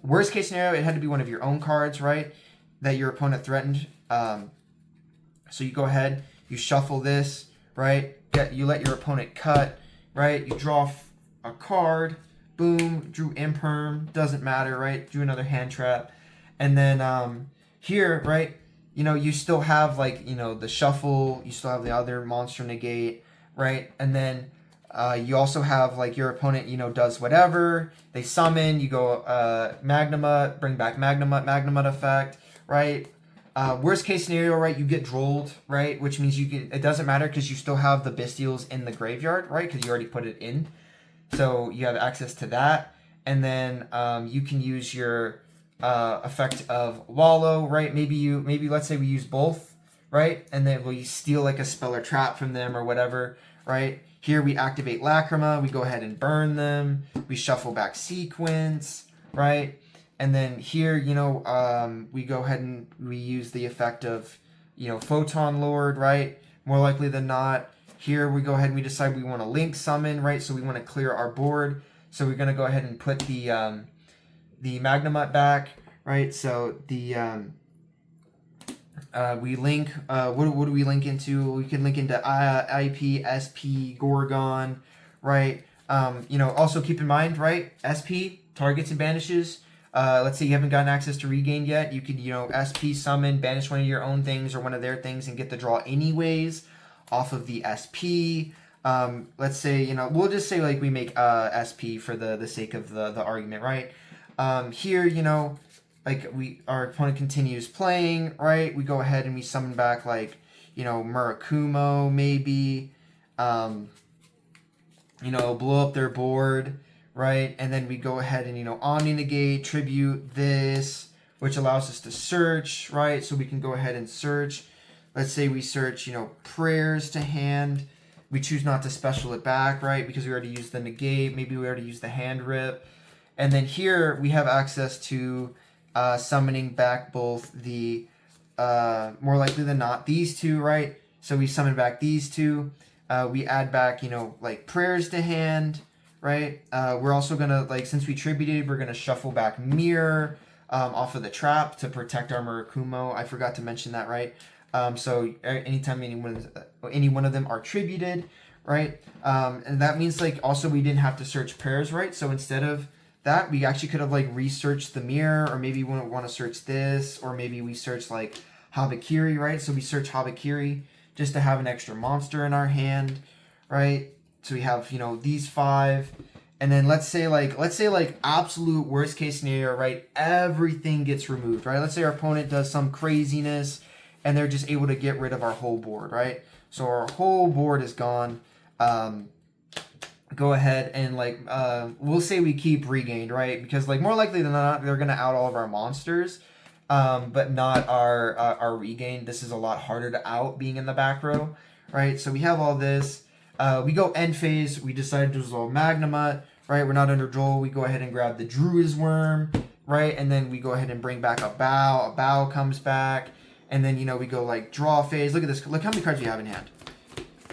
worst case scenario, it had to be one of your own cards, right? That your opponent threatened. So you go ahead, you shuffle this, right? You let your opponent cut, right? You draw a card, boom, drew Imperm, doesn't matter, right? Drew another hand trap. And then here, right? You know, you still have, like, you know, the shuffle. You still have the other monster negate, right? And then you also have, like, your opponent, you know, does whatever. They summon. You go Magnemite, bring back Magnemite effect, right? Worst case scenario, right, you get drolled, right? Which means you get, it doesn't matter because you still have the Bystials in the graveyard, right? Because you already put it in. So you have access to that. And then you can use your effect of Wallow, right? Maybe let's say we use both, right? And then we steal like a spell or trap from them or whatever, right? Here we activate Lacrima, we go ahead and burn them, we shuffle back Sequence, right? And then here, you know, we go ahead and we use the effect of, you know, Photon Lord, right? More likely than not. Here we go ahead and we decide we want to link summon, right? So we want to clear our board. So we're going to go ahead and put the Magnemite back, right? So the we link what do we link into? We can link into IP, SP, Gorgon, right? You know, also keep in mind, right? SP targets and banishes. Let's say you haven't gotten access to regain yet. You could, you know, SP summon, banish one of your own things or one of their things and get the draw anyways off of the SP. Let's say, you know, we'll just say like we make SP for the sake of the argument, right? Here, you know, like our opponent continues playing, right? We go ahead and we summon back like, you know, Murakumo maybe, you know, blow up their board, right? And then we go ahead and, Omni Negate, Tribute this, which allows us to search, right? So we can go ahead and search. Let's say we search, prayers to hand. We choose not to special it back, right? Because we already used the negate. Maybe we already used the hand rip. And then here we have access to summoning back both the, more likely than not, these two, right? So we summon back these two. We add back, like prayers to hand, right? We're also going to, like, since we tributed, we're going to shuffle back mirror off of the trap to protect our Murakumo. I forgot to mention that, right? So anytime any one of them are tributed, right? And that means, like, also we didn't have to search pairs, right? So instead of that, we actually could have, like, researched the mirror, or maybe we want to search this, or maybe we search, like, Habakiri, right? So we search Habakiri just to have an extra monster in our hand, right? So we have, these 5. And then let's say absolute worst case scenario, right? Everything gets removed, right? Let's say our opponent does some craziness and they're just able to get rid of our whole board, right? So our whole board is gone. Go ahead and, like, we'll say we keep regained, right? Because, like, more likely than not, they're going to out all of our monsters, but not our regain. This is a lot harder to out being in the back row, right? So we have all this. We go end phase. We decide to dissolve Magnemut, right? We're not under Joel. We go ahead and grab the Druid's Worm, right? And then we go ahead and bring back a Bow. A Bow comes back. And then, we go, like, draw phase. Look at this. Look how many cards we have in hand,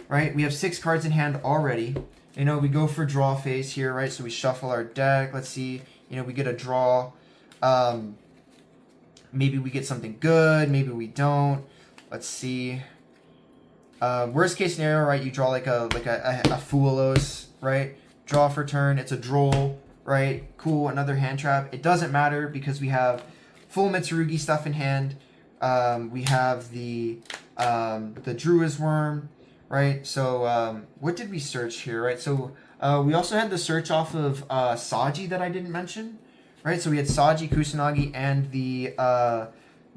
right? We have 6 cards in hand already. We go for draw phase here, right? So we shuffle our deck. Let's see. We get a draw. Maybe we get something good. Maybe we don't. Let's see. Worst case scenario, right? You draw like a Foolos, right? Draw for turn. It's a droll, right? Cool. Another hand trap. It doesn't matter because we have full Mitsurugi stuff in hand. We have the Druid's Worm, right? So what did we search here, right? So we also had the search off of Saji that I didn't mention, right? So we had Saji, Kusanagi, and the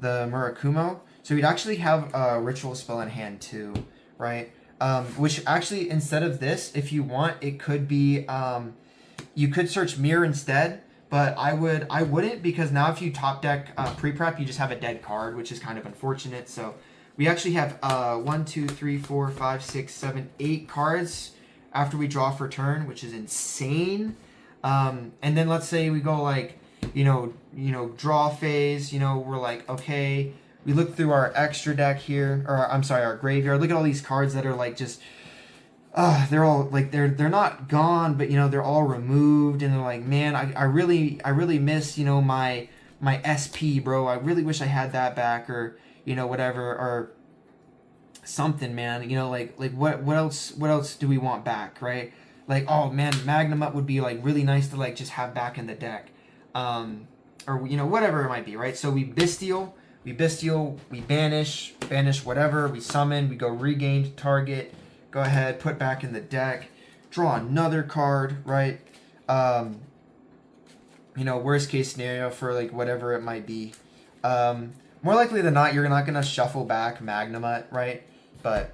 Murakumo. So we'd actually have a ritual spell in hand too, right? Which actually, instead of this, if you want, it could be you could search mirror instead. But I wouldn't, because now if you top deck pre-prep, you just have a dead card, which is kind of unfortunate. So we actually have 1, 2, 3, 4, 5, 6, 7, 8 cards after we draw for turn, which is insane. And then let's say we go, like, draw phase. We're like, okay, we look through our extra deck here, or I'm sorry, our graveyard. Look at all these cards that are, like, just they're all, like, they're not gone, but they're all removed, and they're like, man, I really miss my SP, bro. I really wish I had that back, or whatever, or something, man. Like what else do we want back, right? Like, oh man, Magnemut would be, like, really nice to, like, just have back in the deck, or whatever it might be, right? So we Bystial, we banish whatever, we summon, we go regain target. Go ahead, put back in the deck, draw another card, right? Worst case scenario for, like, whatever it might be. More likely than not, you're not going to shuffle back Magnemut, right? But,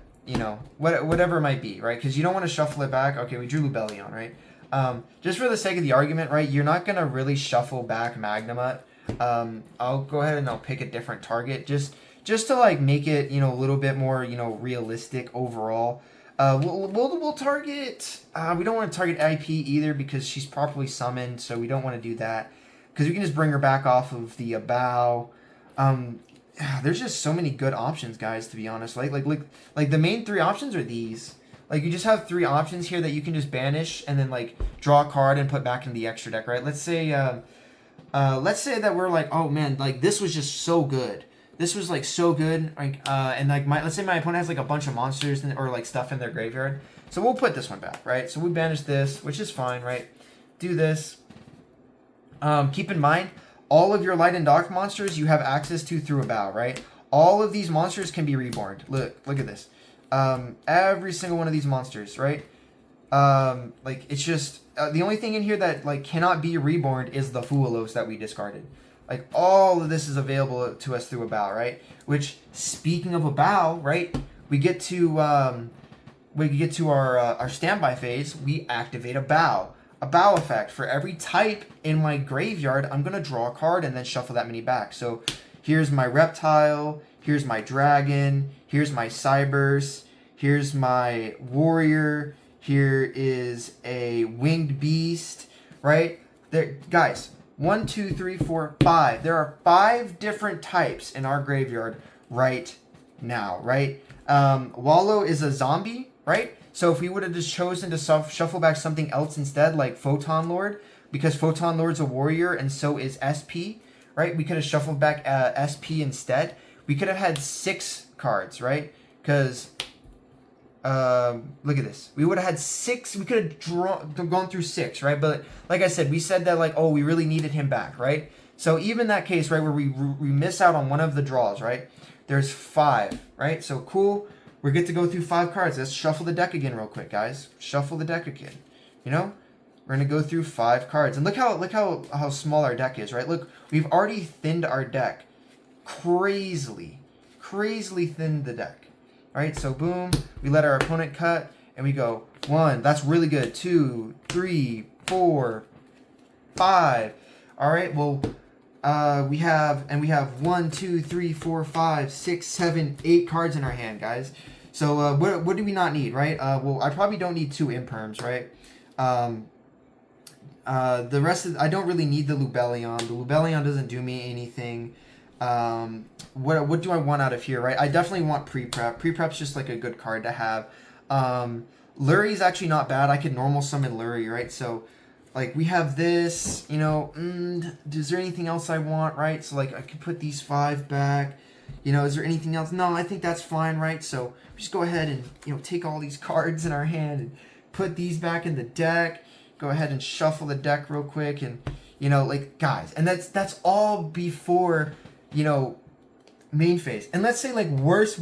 whatever it might be, right? Because you don't want to shuffle it back. Okay, we drew Lubellion, right? Just for the sake of the argument, right? You're not going to really shuffle back Magnemut. I'll go ahead and I'll pick a different target just to, like, make it, a little bit more, realistic overall. We'll target, we don't want to target IP either because she's properly summoned, so we don't want to do that. Because we can just bring her back off of the Bow. There's just so many good options, guys, to be honest. Like the main 3 options are these. Like, you just have 3 options here that you can just banish and then, like, draw a card and put back in the extra deck, right? Let's say that we're like, oh man, like, this was just so good. This was, like, so good, like, and, like, let's say my opponent has, like, a bunch of monsters or, like, stuff in their graveyard. So we'll put this one back, right? So we banish this, which is fine, right? Do this. Keep in mind, all of your light and dark monsters you have access to through a Bow, right? All of these monsters can be reborn. Look at this. Every single one of these monsters, right? Like, it's just, the only thing in here that, like, cannot be reborn is the Foolos that we discarded. Like, all of this is available to us through a Bow, right? Which, speaking of a Bow, right, we get to our standby phase, we activate a Bow. a bow effect. For every type in my graveyard, I'm going to draw a card and then shuffle that many back. So here's my reptile, here's my dragon, here's my cybers, here's my warrior, here is a winged beast, right? There, guys, 1, 2, 3, 4, 5. There are 5 different types in our graveyard right now, right? Wallow is a zombie, right? So if we would have just chosen to shuffle back something else instead, like Photon Lord, because Photon Lord's a warrior and so is SP, right? We could have shuffled back SP instead. We could have had 6 cards, right? Because, look at this. We would have had 6. We could have gone through 6, right? But like I said, we said that like, oh, we really needed him back, right? So even that case, right, where we miss out on one of the draws, right? There's 5, right? So cool. We get to go through 5 cards. Let's shuffle the deck again real quick, guys. Shuffle the deck again. You know? We're going to go through 5 cards. And look how small our deck is, right? Look, we've already thinned our deck. Crazily thinned the deck. All right, so boom. We let our opponent cut. And we go 1. That's really good. 2, 3, 4, 5. All right, well... we have 1, 2, 3, 4, 5, 6, 7, 8 cards in our hand, guys. So what do we not need, right? Well, I probably don't need 2 imperms, right? The rest of I don't really need the Lubellion. The Lubellion doesn't do me anything. What do I want out of here, right? I definitely want pre-prep. Pre-prep's just like a good card to have. Lurie's actually not bad. I could normal summon Lurie, right? So. Like, we have this, you know, is there anything else I want, right? So, like, I could put these 5 back. You know, is there anything else? No, I think that's fine, right? So, just go ahead and, you know, take all these cards in our hand and put these back in the deck. Go ahead and shuffle the deck real quick and, you know, like, guys. And that's all before, you know, main phase. And let's say, like, worst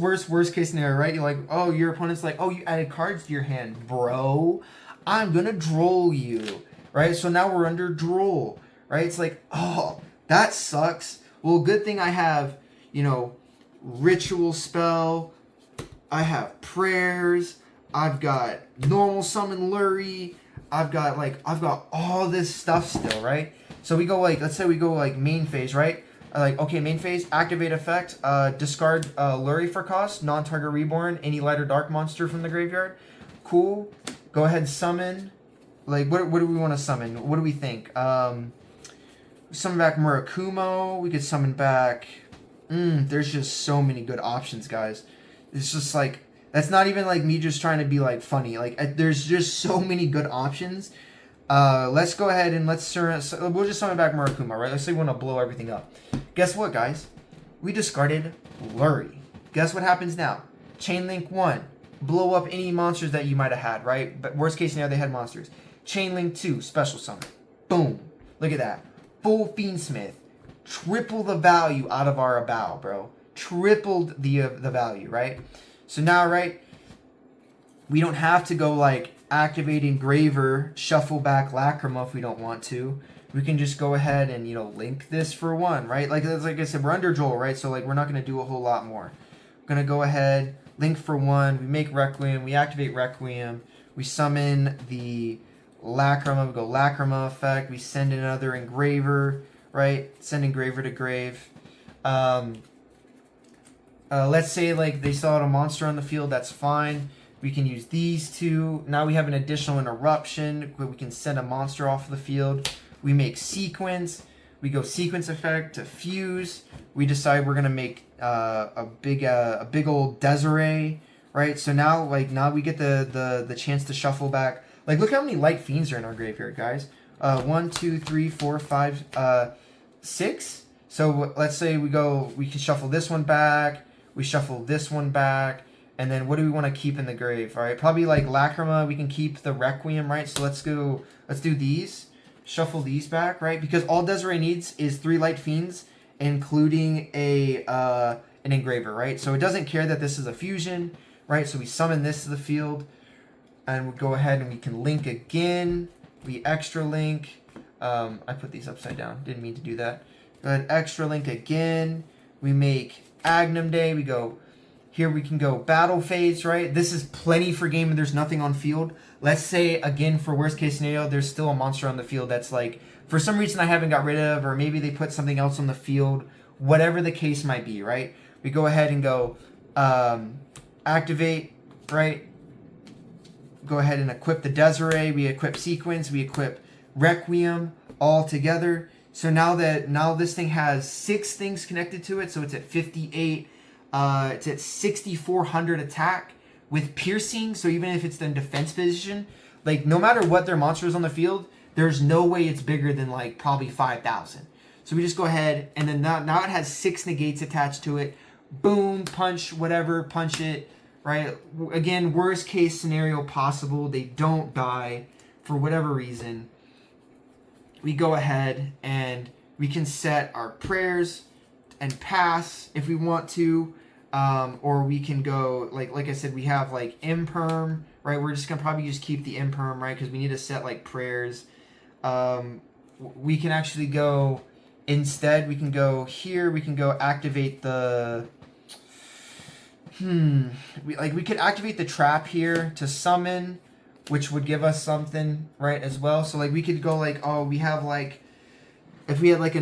case scenario, right? You're like, oh, your opponent's like, oh, you added cards to your hand. Bro, I'm gonna droll you. Right, so now we're under droll, right? It's like, oh, that sucks. Well, good thing I have, you know, ritual spell. I have prayers. I've got normal summon Lurie. I've got all this stuff still, right? So we go like, let's say we go like main phase, right? Like, okay, main phase, activate effect, discard Lurie for cost, non-target reborn, any light or dark monster from the graveyard. Cool. Go ahead and summon. Like, what do we want to summon? What do we think? Summon back Murakumo. We could summon back... there's just so many good options, guys. It's just like... That's not even like me just trying to be like funny. Like, there's just so many good options. Let's go ahead and we'll just summon back Murakumo, right? Let's say we want to blow everything up. Guess what, guys? We discarded Lurie. Guess what happens now? Chain Link 1. Blow up any monsters that you might have had, right? But worst case scenario, they had monsters. Chain Link 2, special summon. Boom. Look at that. Full Fiendsmith. Triple the value out of our bow, bro. Tripled the value, right? So now, right, we don't have to go like activate Engraver, shuffle back Lacrima if we don't want to. We can just go ahead and, you know, link this for 1, right? Like I said, we're under Joel, right? So like we're not going to do a whole lot more. We're going to go ahead, link for 1. We make Requiem. We activate Requiem. We summon the Lacrima. We go Lacrima effect. We send another Engraver, right? Send Engraver to grave. Let's say like they saw a monster on the field. That's fine. We can use these 2. Now we have an additional interruption where we can send a monster off the field. We make sequence. We go sequence effect to fuse. We decide we're gonna make a big old Desiree, right? So now we get the chance to shuffle back. Like, look how many light fiends are in our graveyard, guys. 1, 2, 3, 4, 5, 6. So let's say we can shuffle this one back. We shuffle this one back. And then what do we want to keep in the grave? All right, probably like Lacrima. We can keep the Requiem, right? So let's do these. Shuffle these back, right? Because all Desiree needs is 3 light fiends, including an Engraver, right? So it doesn't care that this is a fusion, right? So we summon this to the field. And we go ahead and we can link again. We extra link. I put these upside down. Didn't mean to do that. Go ahead, extra link again. We make Agnum Day. We go Here we can go battle phase, right? This is plenty for game and there's nothing on field. Let's say, again, for worst case scenario, there's still a monster on the field that's like, for some reason I haven't got rid of, or maybe they put something else on the field, whatever the case might be, right? We go ahead and go activate, right? Go ahead and equip the Desiree, we equip Sequence, we equip Requiem all together. So now this thing has 6 things connected to it, so it's at 58. It's at 6,400 attack with piercing. So even if it's in defense position, like no matter what their monster is on the field, there's no way it's bigger than like probably 5,000. So we just go ahead and then now it has 6 negates attached to it. Boom, punch, whatever, punch it, right? Again, worst case scenario possible. They don't die for whatever reason. We go ahead and we can set our prayers and pass if we want to, or we can go like I said, we have like imperm, right? We're just gonna probably just keep the imperm, right? Because we need to set like prayers. We can actually go instead. We can go here. We can go activate the. We could activate the trap here to summon, which would give us something, right, as well. So like we could go like, oh, we have like. If we had like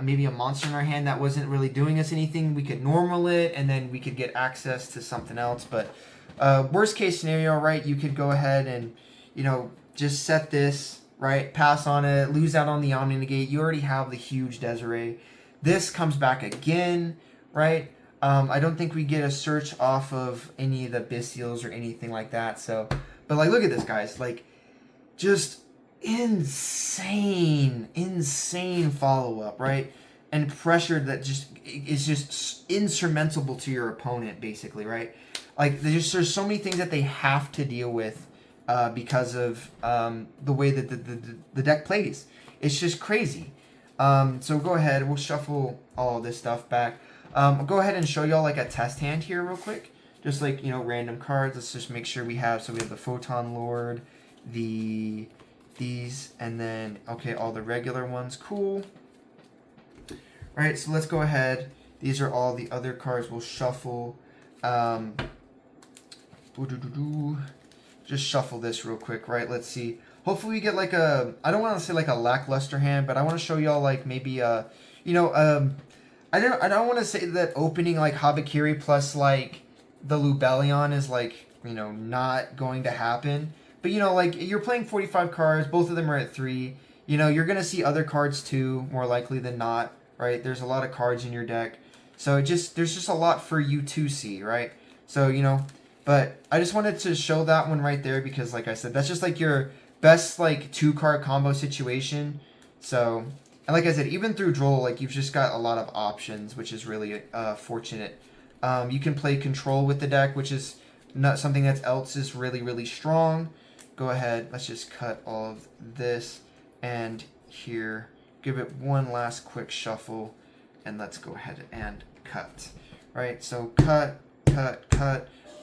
maybe a monster in our hand that wasn't really doing us anything, we could normal it, and then we could get access to something else. But worst case scenario, right, you could go ahead and, just set this, right, pass on it, lose out on the Omni Negate. You already have the huge Desiree. This comes back again, right? I don't think we get a search off of any of the Bystials or anything like that. So, but like, look at this, guys. Like, just insane follow-up, right? And pressure that is just insurmountable to your opponent, basically, right? Like there's so many things that they have to deal with because of the way that the deck plays. It's just crazy. So go ahead, we'll shuffle all this stuff back. I'll go ahead and show y'all like a test hand here real quick, just like random cards. Let's just make sure we have we have the Photon Lord, these, and then all the regular ones. Cool. Right, so let's go ahead. These are all the other cards. We'll shuffle. Just shuffle this real quick, right? Let's see. Hopefully we get like I don't want to say like a lackluster hand, but I want to show y'all like maybe I don't want to say that opening like Habakiri plus like the Lubellion is like not going to happen. But, like, you're playing 45 cards. Both of them are at 3. You're going to see other cards, too, more likely than not, right? There's a lot of cards in your deck. So, there's just a lot for you to see, right? So, but I just wanted to show that one right there because, like I said, that's just, like, your best, like, 2-card combo situation. So, and like I said, even through Droll, like, you've just got a lot of options, which is really fortunate. You can play Control with the deck, which is not something else is really, really strong. Go ahead, let's just cut all of this and here, give it one last quick shuffle, and let's go ahead and cut. Right, so cut.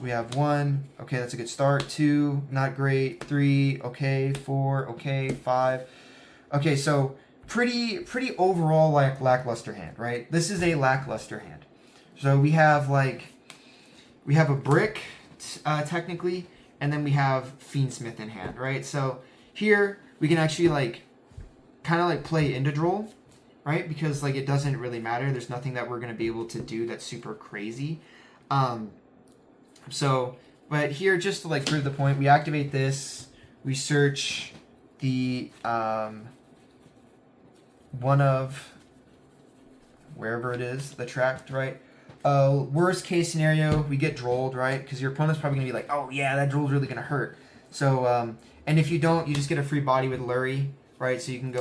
We have 1, okay, that's a good start. 2, not great. 3, okay. 4, okay. 5. Okay, so pretty overall like lackluster hand, right? This is a lackluster hand. So we have a brick, technically. And then we have Fiendsmith in hand, right? So here we can actually kind of play into Droll, right? Because it doesn't really matter. There's nothing that we're going to be able to do that's super crazy. But here, just to prove the point, we activate this. We search the one of wherever it is, the tract, right? Worst case scenario, we get Drolled, right? Because your opponent's probably going to be like, oh yeah, that Droll's really going to hurt. So, and if you don't, you just get a free body with Lurie, right? So you can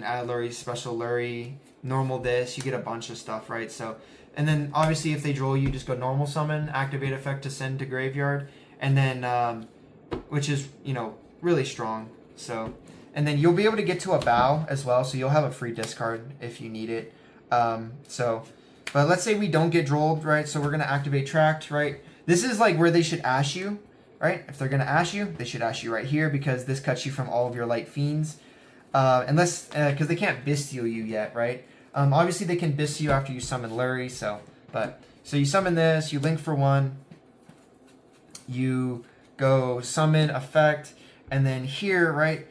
add Lurie, special Lurie, normal this, you get a bunch of stuff, right? So, and then obviously if they Droll you, just go normal summon, activate effect to send to graveyard, and then, which is, really strong. So, and then you'll be able to get to a bow as well, so you'll have a free discard if you need it. But let's say we don't get Drolled, right? So we're going to activate Tract, right? This is where they should Ash you, right? If they're going to Ash you, they should Ash you right here because this cuts you from all of your light fiends. Unless, because they can't Bystial you yet, right? Obviously they can Bystial you after you summon Lurie, so, but So you summon this, you link for 1, you go summon effect, and then here, right,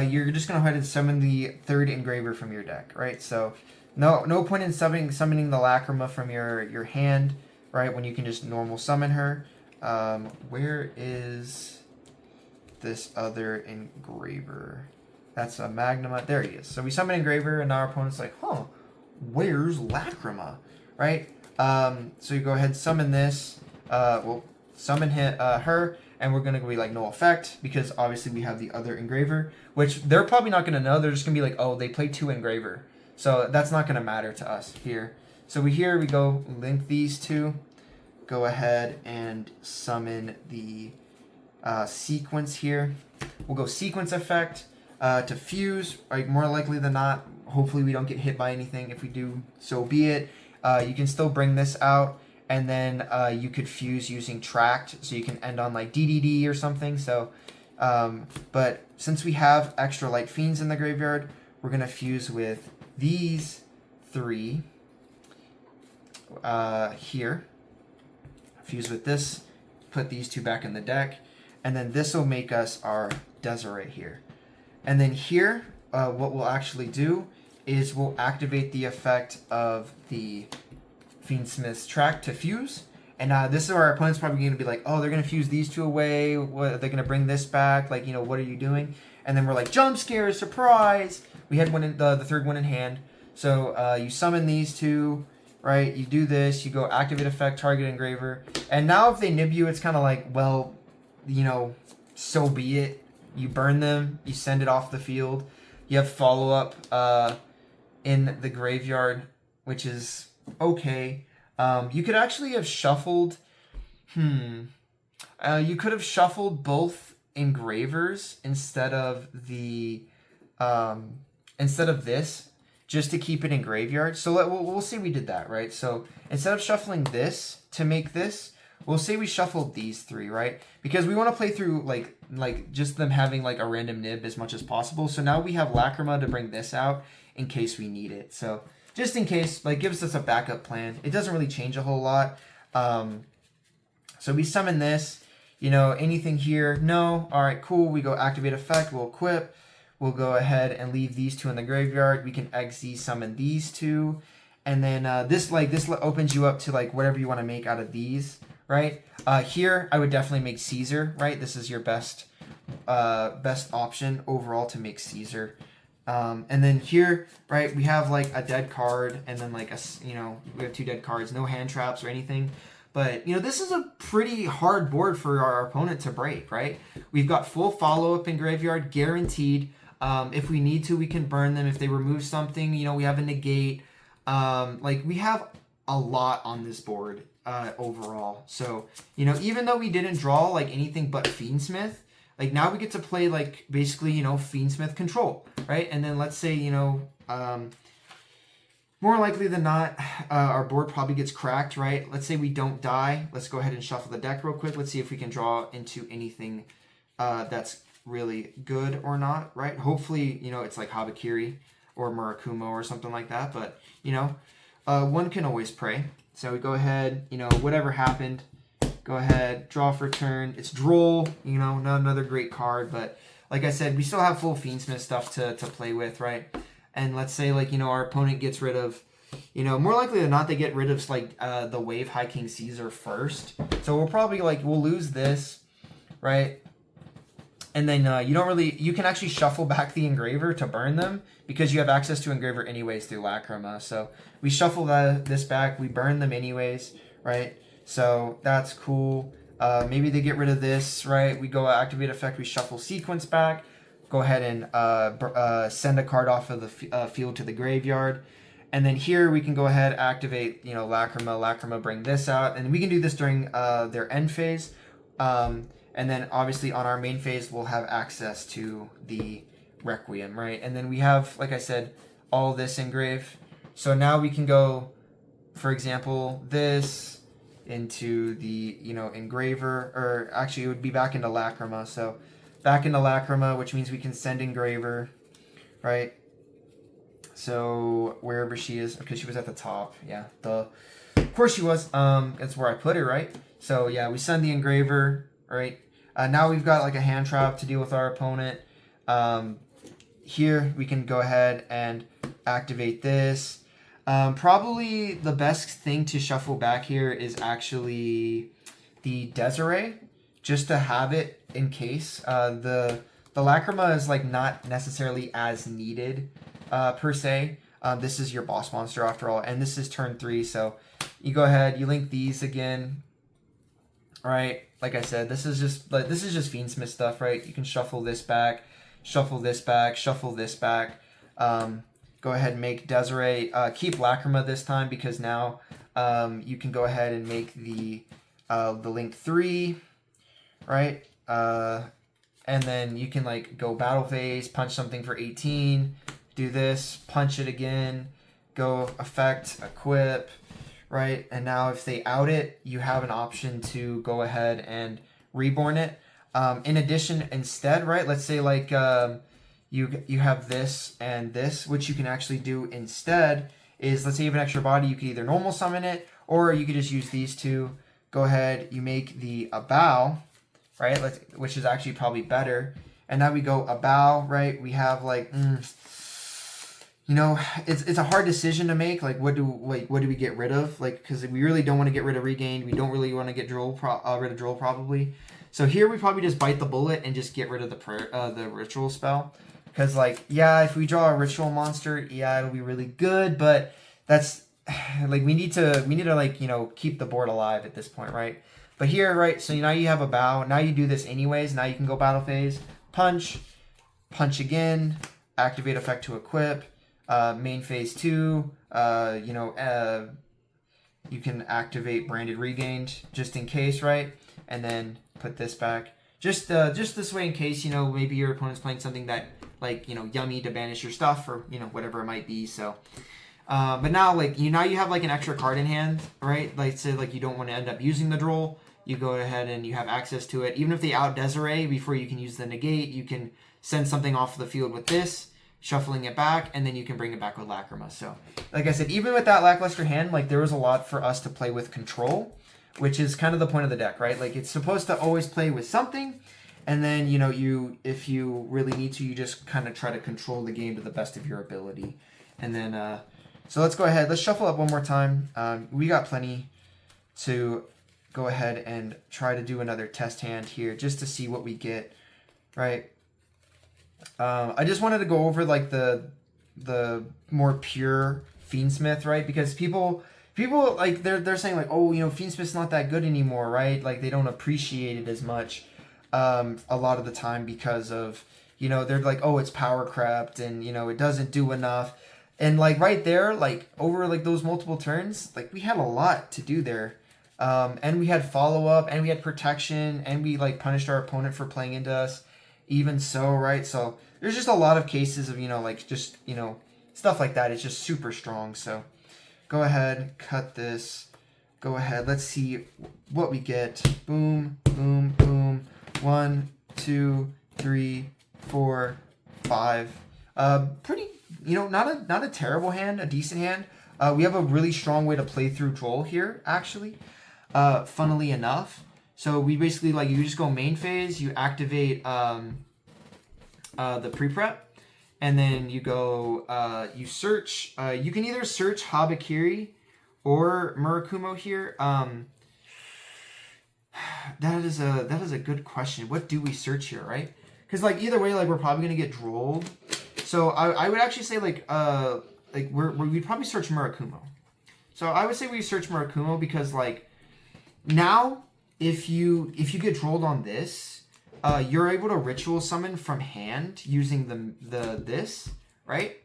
you're just going to go ahead and summon the 3rd engraver from your deck, right? So no point in summoning the Lacrima from your hand, right, when you can just normal summon her. Where is this other engraver? That's a Magnuma. There he is. So we summon engraver, and now our opponent's like, huh, where's Lacrima, right? So you go ahead and summon this. Well, summon her, and we're going to be like no effect, because obviously we have the other engraver, which they're probably not going to know. They're just going to be like, oh, they play 2 engraver. So that's not going to matter to us here. So we go link these 2. Go ahead and summon the sequence here. We'll go sequence effect to fuse. Like, more likely than not, hopefully we don't get hit by anything. If we do, so be it. You can still bring this out, and then you could fuse using tracked, so you can end on like DDD or something. So, but since we have extra light fiends in the graveyard, we're gonna fuse with these 3 here. Fuse with this, put these 2 back in the deck, and then this will make us our Desiree here. And then here, what we'll actually do is we'll activate the effect of the Fiendsmith's track to fuse. And this is where our opponent's probably going to be like, oh, they're going to fuse these 2 away. What, they're going to bring this back. Like, you know, what are you doing? And then we're like, jump scare, surprise. We had one in the 3rd one in hand. So you summon these 2, right? You do this. You go activate effect, target engraver. And now if they nib you, it's kind of like, well, you know, so be it. You burn them. You send it off the field. You have follow-up in the graveyard, which is okay. You could actually have shuffled... you could have shuffled both engravers instead of the... instead of this, just to keep it in graveyard. So we'll say we did that, right? So instead of shuffling this to make this, we'll say we shuffled these 3, right? Because we want to play through like just them having like a random nib as much as possible. So now we have Lacrima to bring this out in case we need it. So just in case, like, gives us a backup plan. It doesn't really change a whole lot. So we summon this, you know, anything here? No. All right, cool. We go activate effect. We'll equip. We'll go ahead and leave these 2 in the graveyard. We can XZ summon these 2. And then this opens you up to like whatever you want to make out of these, right? Here, I would definitely make Caesar, right? This is your best option overall to make Caesar. And then here, right, we have like a dead card, and then like we have 2 dead cards, no hand traps or anything. But, you know, this is a pretty hard board for our opponent to break, right? We've got full follow-up in graveyard, guaranteed. If we need to, we can burn them. If they remove something, you know, we have a negate. Like, we have a lot on this board overall. So, you know, even though we didn't draw, like, anything but Fiendsmith, like, now we get to play, like, basically, you know, Fiendsmith control, right? And then let's say, you know, more likely than not, our board probably gets cracked, right? Let's say we don't die. Let's go ahead and shuffle the deck real quick. Let's see if we can draw into anything that's really good or not, right? Hopefully, you know, it's like Habakiri or Murakumo or something like that. But, you know, one can always pray. So we go ahead, you know, whatever happened, go ahead, draw for turn. It's Droll, you know, not another great card. But like I said, we still have full Fiendsmith stuff to play with, right? And let's say, like, you know, our opponent gets rid of, you know, more likely than not, they get rid of, like, the Wave High King Caesar first. So we'll probably, like, we'll lose this, right? And then you can actually shuffle back the engraver to burn them because you have access to engraver anyways through Lacrima. So we shuffle this back, we burn them anyways, right? So that's cool. Maybe they get rid of this, right? We go activate effect, we shuffle sequence back, go ahead and send a card off of the field to the graveyard. And then here we can go ahead, activate, you know, Lacrima, bring this out. And we can do this during their end phase. And then obviously on our main phase, we'll have access to the Requiem, right? And then we have, like I said, all this engrave. So now we can go, for example, this into the, you know, engraver, or actually it would be back into Lacrima. So back into Lacrima, which means we can send engraver, right? So wherever she is, because she was at the top, yeah, Of course she was. That's where I put her, right? So yeah, we send the engraver, right? Now we've got like a hand trap to deal with our opponent. Here we can go ahead and activate this. Probably the best thing to shuffle back here is actually the Desiree, just to have it in case. The Lacrima is like not necessarily as needed per se. This is your boss monster after all, and this is turn 3, so you go ahead, you link these again. All right, like I said, this is just Fiendsmith stuff, right? You can shuffle this back, shuffle this back, shuffle this back. Go ahead and make Desiree. Keep Lacrima this time because now you can go ahead and make the link 3, right? And then you can like go battle phase, punch something for 18, do this, punch it again, go effect, equip, right? And now if they out it, you have an option to go ahead and reborn it. In addition, instead, right, let's say like you have this and this, which you can actually do instead is, let's say you have an extra body, you could either normal summon it, or you could just use these two. Go ahead, you make the a bow, right, which is actually probably better. And now we go a bow, right? We have like, you know, it's a hard decision to make. Like, what do we get rid of? Like, because we really don't want to get rid of Regained. We don't really want to get rid of Droll probably. So here we probably just bite the bullet and just get rid of the ritual spell. Because like, yeah, if we draw a ritual monster, yeah, it'll be really good. But that's like we need to like, you know, keep the board alive at this point, right? But here, right? So now you have a bow. Now you do this anyways. Now you can go battle phase, punch again, activate effect to equip. Main phase 2, you know, you can activate Branded Regained just in case, right? And then put this back. Just this way in case, you know, maybe your opponent's playing something that, like, you know, yummy to banish your stuff or, you know, whatever it might be. So, but now, like, you have like an extra card in hand, right? Like, say, like, you don't want to end up using the Droll. You go ahead and you have access to it. Even if they out Desiree before you can use the negate, you can send something off the field with this, shuffling it back, and then you can bring it back with Lacrima. So, like I said, even with that lackluster hand, like, there was a lot for us to play with control, which is kind of the point of the deck, right? Like, it's supposed to always play with something, and then, you know, if you really need to, you just kind of try to control the game to the best of your ability. And then, so let's go ahead. Let's shuffle up one more time. We got plenty to go ahead and try to do another test hand here just to see what we get, right? I just wanted to go over like the more pure Fiendsmith, right? Because people like they're saying like, oh, you know, Fiendsmith's not that good anymore, right? Like they don't appreciate it as much a lot of the time because of, you know, they're like, oh, it's power crept and, you know, it doesn't do enough. And like right there, like over like those multiple turns, like we had a lot to do there. And we had follow up and we had protection and we like punished our opponent for playing into us. Even so, right? So there's just a lot of cases of, you know, like just, you know, stuff like that. It's just super strong. So go ahead, cut this. Go ahead. Let's see what we get. Boom, boom, boom. 1, 2, 3, 4, 5. Pretty, you know, not a terrible hand, a decent hand. We have a really strong way to play through Droll here, actually. Funnily enough. So we basically, like, you just go main phase, you activate the pre-prep, and then you go, you search, you can either search Habakiri or Murakumo here. That is a good question. What do we search here, right? Because, like, either way, like, we're probably going to get Drolled. So I would actually say, like we'd probably search Murakumo. So I would say we search Murakumo because, like, now, if you get Drolled on this, you're able to ritual summon from hand using this, right?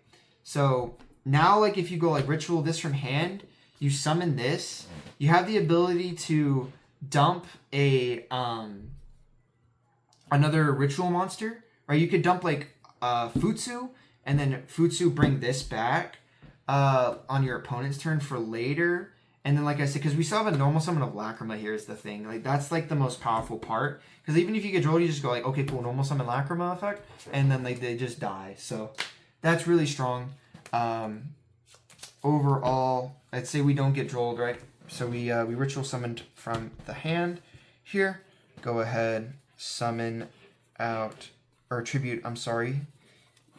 So now, like, if you go like ritual this from hand, you summon this, you have the ability to dump a another ritual monster, right? You could dump like Futsu, and then Futsu bring this back on your opponent's turn for later. And then, like I said, because we still have a normal summon of Lacrima here is the thing. Like, that's, like, the most powerful part. Because even if you get Drolled, you just go, like, okay, cool, normal summon Lacrima effect. And then, like, they just die. So, that's really strong. Overall, I'd say we don't get Drolled, right? So we ritual summoned from the hand here. Go ahead, summon out, or tribute, I'm sorry,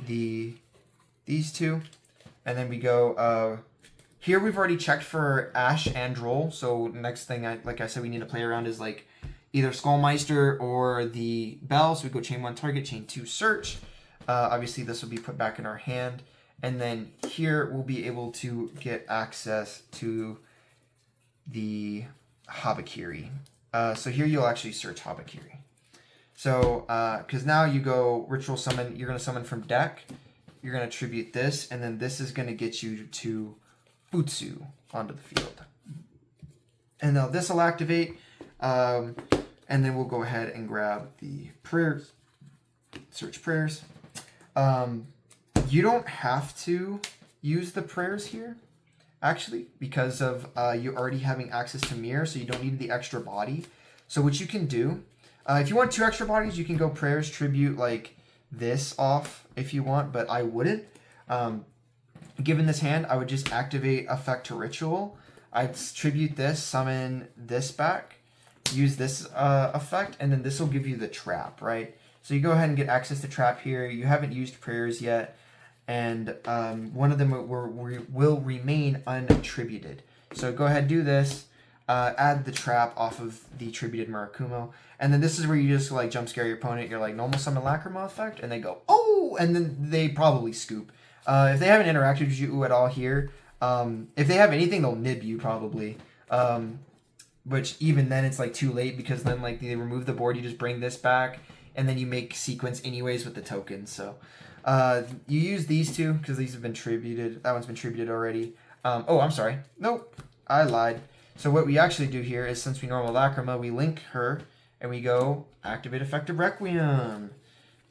these two. And then we go, here we've already checked for Ash and Droll. So next thing, like I said, we need to play around is like either Skullmeister or the Bell. So we go chain 1 target, chain 2 search. Obviously this will be put back in our hand. And then here we'll be able to get access to the Habakiri. So here you'll actually search Habakiri. So, because now you go ritual summon, you're going to summon from deck. You're going to tribute this, and then this is going to get you to Futsu onto the field. And now this will activate, and then we'll go ahead and grab the prayers, search prayers. You don't have to use the prayers here, actually, because of you already having access to mirror, so you don't need the extra body. So what you can do, if you want 2 extra bodies, you can go prayers, tribute, like this off if you want, but I wouldn't. Given this hand, I would just activate effect to ritual. I'd tribute this, summon this back, use this effect, and then this will give you the trap, right? So you go ahead and get access to trap here. You haven't used prayers yet, and one of them will remain unattributed. So go ahead, do this, add the trap off of the tributed Murakumo, and then this is where you just like jump scare your opponent. You're like normal summon Lacrima effect, and they go, oh, and then they probably scoop. If they haven't interacted with you at all here, if they have anything, they'll nib you probably. Which even then it's like too late, because then like they remove the board, you just bring this back, and then you make sequence anyways with the tokens. So you use these two because these have been tributed. That one's been tributed already. Oh, I'm sorry. Nope, I lied. So what we actually do here is, since we normal Lacrima, we link her and we go activate effective Requiem.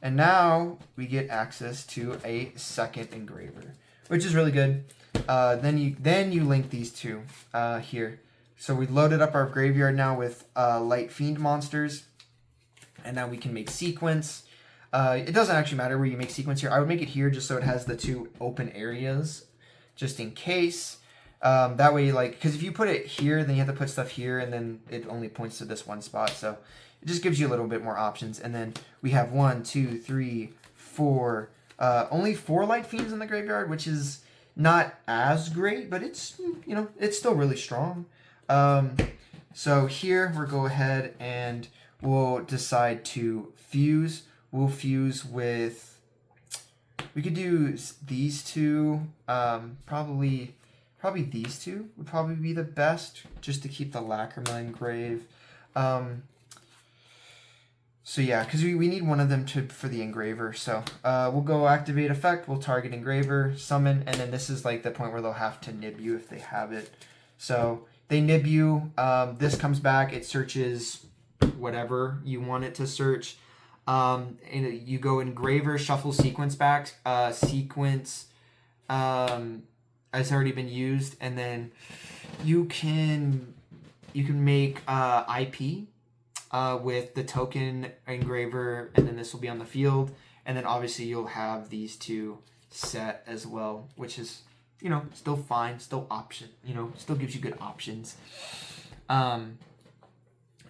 And now we get access to a second engraver, which is really good. Then you link these two here. So we loaded up our graveyard now with light fiend monsters, and now we can make sequence. It doesn't actually matter where you make sequence here. I would make it here just so it has the 2 open areas, just in case. That way, like, because if you put it here, then you have to put stuff here, and then it only points to this one spot. So it just gives you a little bit more options. And then we have 1, 2, 3, 4, only 4 light fiends in the graveyard, which is not as great, but it's, you know, it's still really strong. So here we'll go ahead and we'll decide to fuse. We'll fuse with, we could do these two, probably these two would probably be the best, just to keep the Lacrima engrave. So yeah, because we need one of them for the engraver. So we'll go activate effect, we'll target engraver, summon, and then this is like the point where they'll have to nib you if they have it. So they nib you, this comes back, it searches whatever you want it to search. And you go engraver, shuffle sequence back, sequence has already been used, and then you can make IP with the token engraver, and then this will be on the field, and then obviously you'll have these two set as well, which is, you know, still fine, still option, you know, still gives you good options.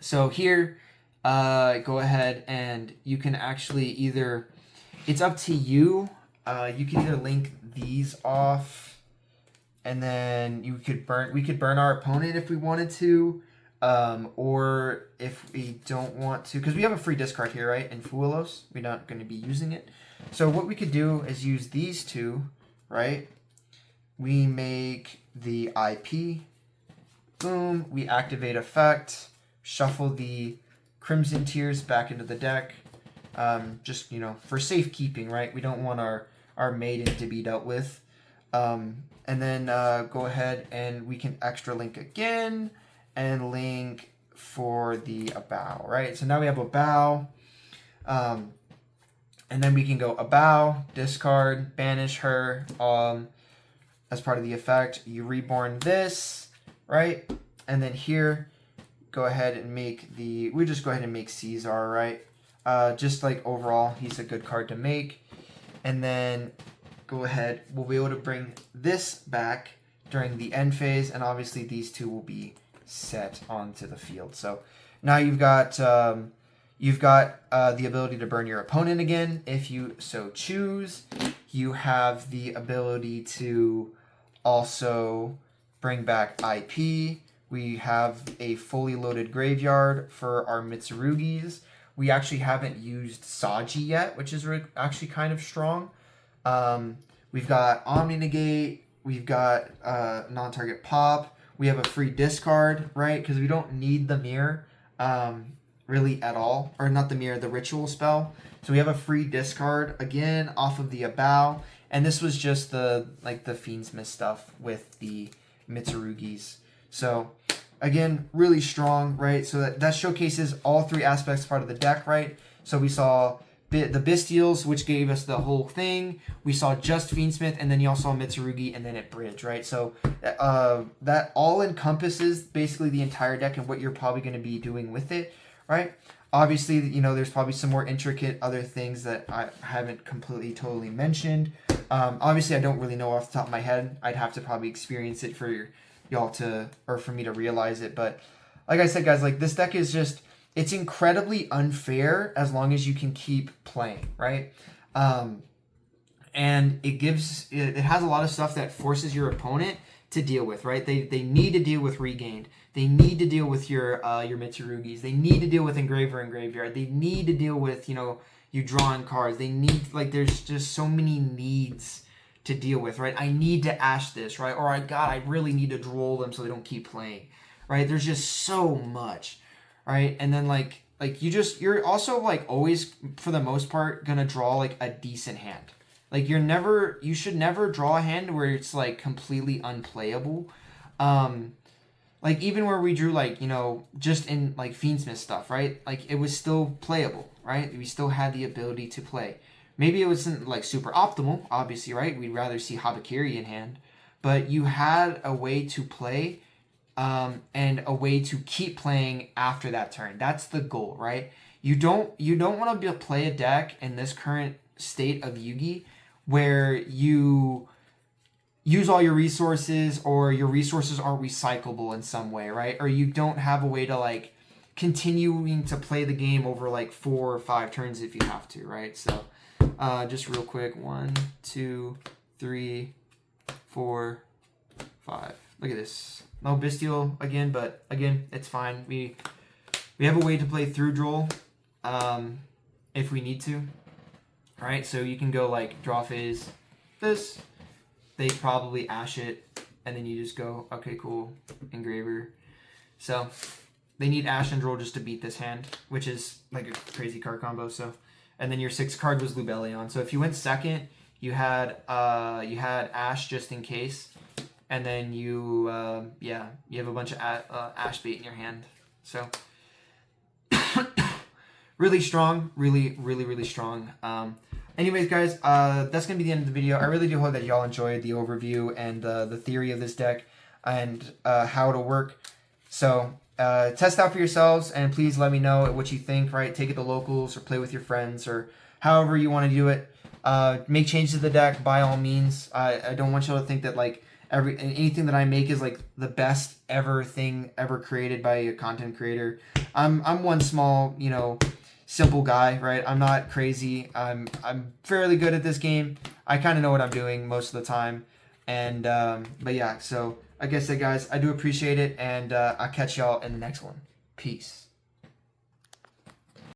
So here, go ahead and you can actually either, it's up to you, you can either link these off, and then we could burn our opponent if we wanted to, or if we don't want to, because we have a free discard here, right? In Fuelos, we're not going to be using it. So what we could do is use these two, right? We make the IP, boom, we activate effect, shuffle the Crimson Tears back into the deck, just, you know, for safekeeping, right? We don't want our maiden to be dealt with. And then go ahead and we can extra link again and link for the Abow, right? So now we have Abow, and then we can go Abow, discard, banish her as part of the effect. You reborn this, right? And then here, go ahead and make we just go ahead and make Caesar, right? Just like overall, he's a good card to make. And then go ahead, we'll be able to bring this back during the end phase, and obviously these two will be set onto the field. So now you've got the ability to burn your opponent again if you so choose. You have the ability to also bring back IP. We have a fully loaded graveyard for our Mitsurugis. We actually haven't used Saji yet, which is actually kind of strong. We've got Omni Negate. We've got non-target pop. We have a free discard, right? Because we don't need the mirror really at all. Or not the mirror, the ritual spell. So we have a free discard, again, off of the Abow. And this was just the Fiend's Mist stuff with the Mitsurugis. So, again, really strong, right? So that showcases all three aspects part of the deck, right? So we saw the Bystials, which gave us the whole thing. We saw just Fiendsmith, and then you also saw Mitsurugi, and then it bridge, right? So that all encompasses basically the entire deck and what you're probably going to be doing with it, right? Obviously, you know, there's probably some more intricate other things that I haven't totally mentioned. Obviously, I don't really know off the top of my head. I'd have to probably experience it for y'all to, or for me to realize it. But like I said, guys, like this deck is just, it's incredibly unfair as long as you can keep playing, right? And it has a lot of stuff that forces your opponent to deal with, right? They need to deal with Regained. They need to deal with your Mitsurugis. They need to deal with Engraver and Graveyard. They need to deal with, you know, you drawing cards. They need, like, there's just so many needs to deal with, right? I need to ash this, right? Or I really need to droll them so they don't keep playing, right? There's just so much, right? And then like you're also like always, for the most part, gonna draw like a decent hand. Like you should never draw a hand where it's like completely unplayable. Like even where we drew like, you know, just in like Fiendsmith stuff, right? Like it was still playable, right? We still had the ability to play. Maybe it wasn't like super optimal, obviously, right? We'd rather see Habakiri in hand, but you had a way to play, and a way to keep playing after that turn. That's the goal, right? You don't want to play a deck in this current state of Yugi where you use all your resources or your resources aren't recyclable in some way, right? Or you don't have a way to like continuing to play the game over like 4 or 5 turns if you have to, right? So just real quick, 1, 2, 3, 4, 5. Look at this. No Bystial again, but again, it's fine. We have a way to play through Droll if we need to. All right, so you can go like draw phase, this. They probably ash it, and then you just go, okay, cool, Engraver. So they need ash and Droll just to beat this hand, which is like a crazy card combo. So, and then your 6th card was Lubellion. So if you went second, you had ash just in case. And then you have a bunch of ash bait in your hand. So really strong, really strong. Anyways, guys, that's gonna be the end of the video. I really do hope that y'all enjoyed the overview and the theory of this deck and how it'll work. So test out for yourselves, and please let me know what you think. Right, take it to locals or play with your friends or however you want to do it. Make changes to the deck by all means. I don't want y'all to think that like anything that I make is like the best thing ever created by a content creator. I'm one small, you know, simple guy, right? I'm not crazy. I'm fairly good at this game. I kind of know what I'm doing most of the time. And but yeah, so like I said, guys, I do appreciate it, and I'll catch y'all in the next one. Peace.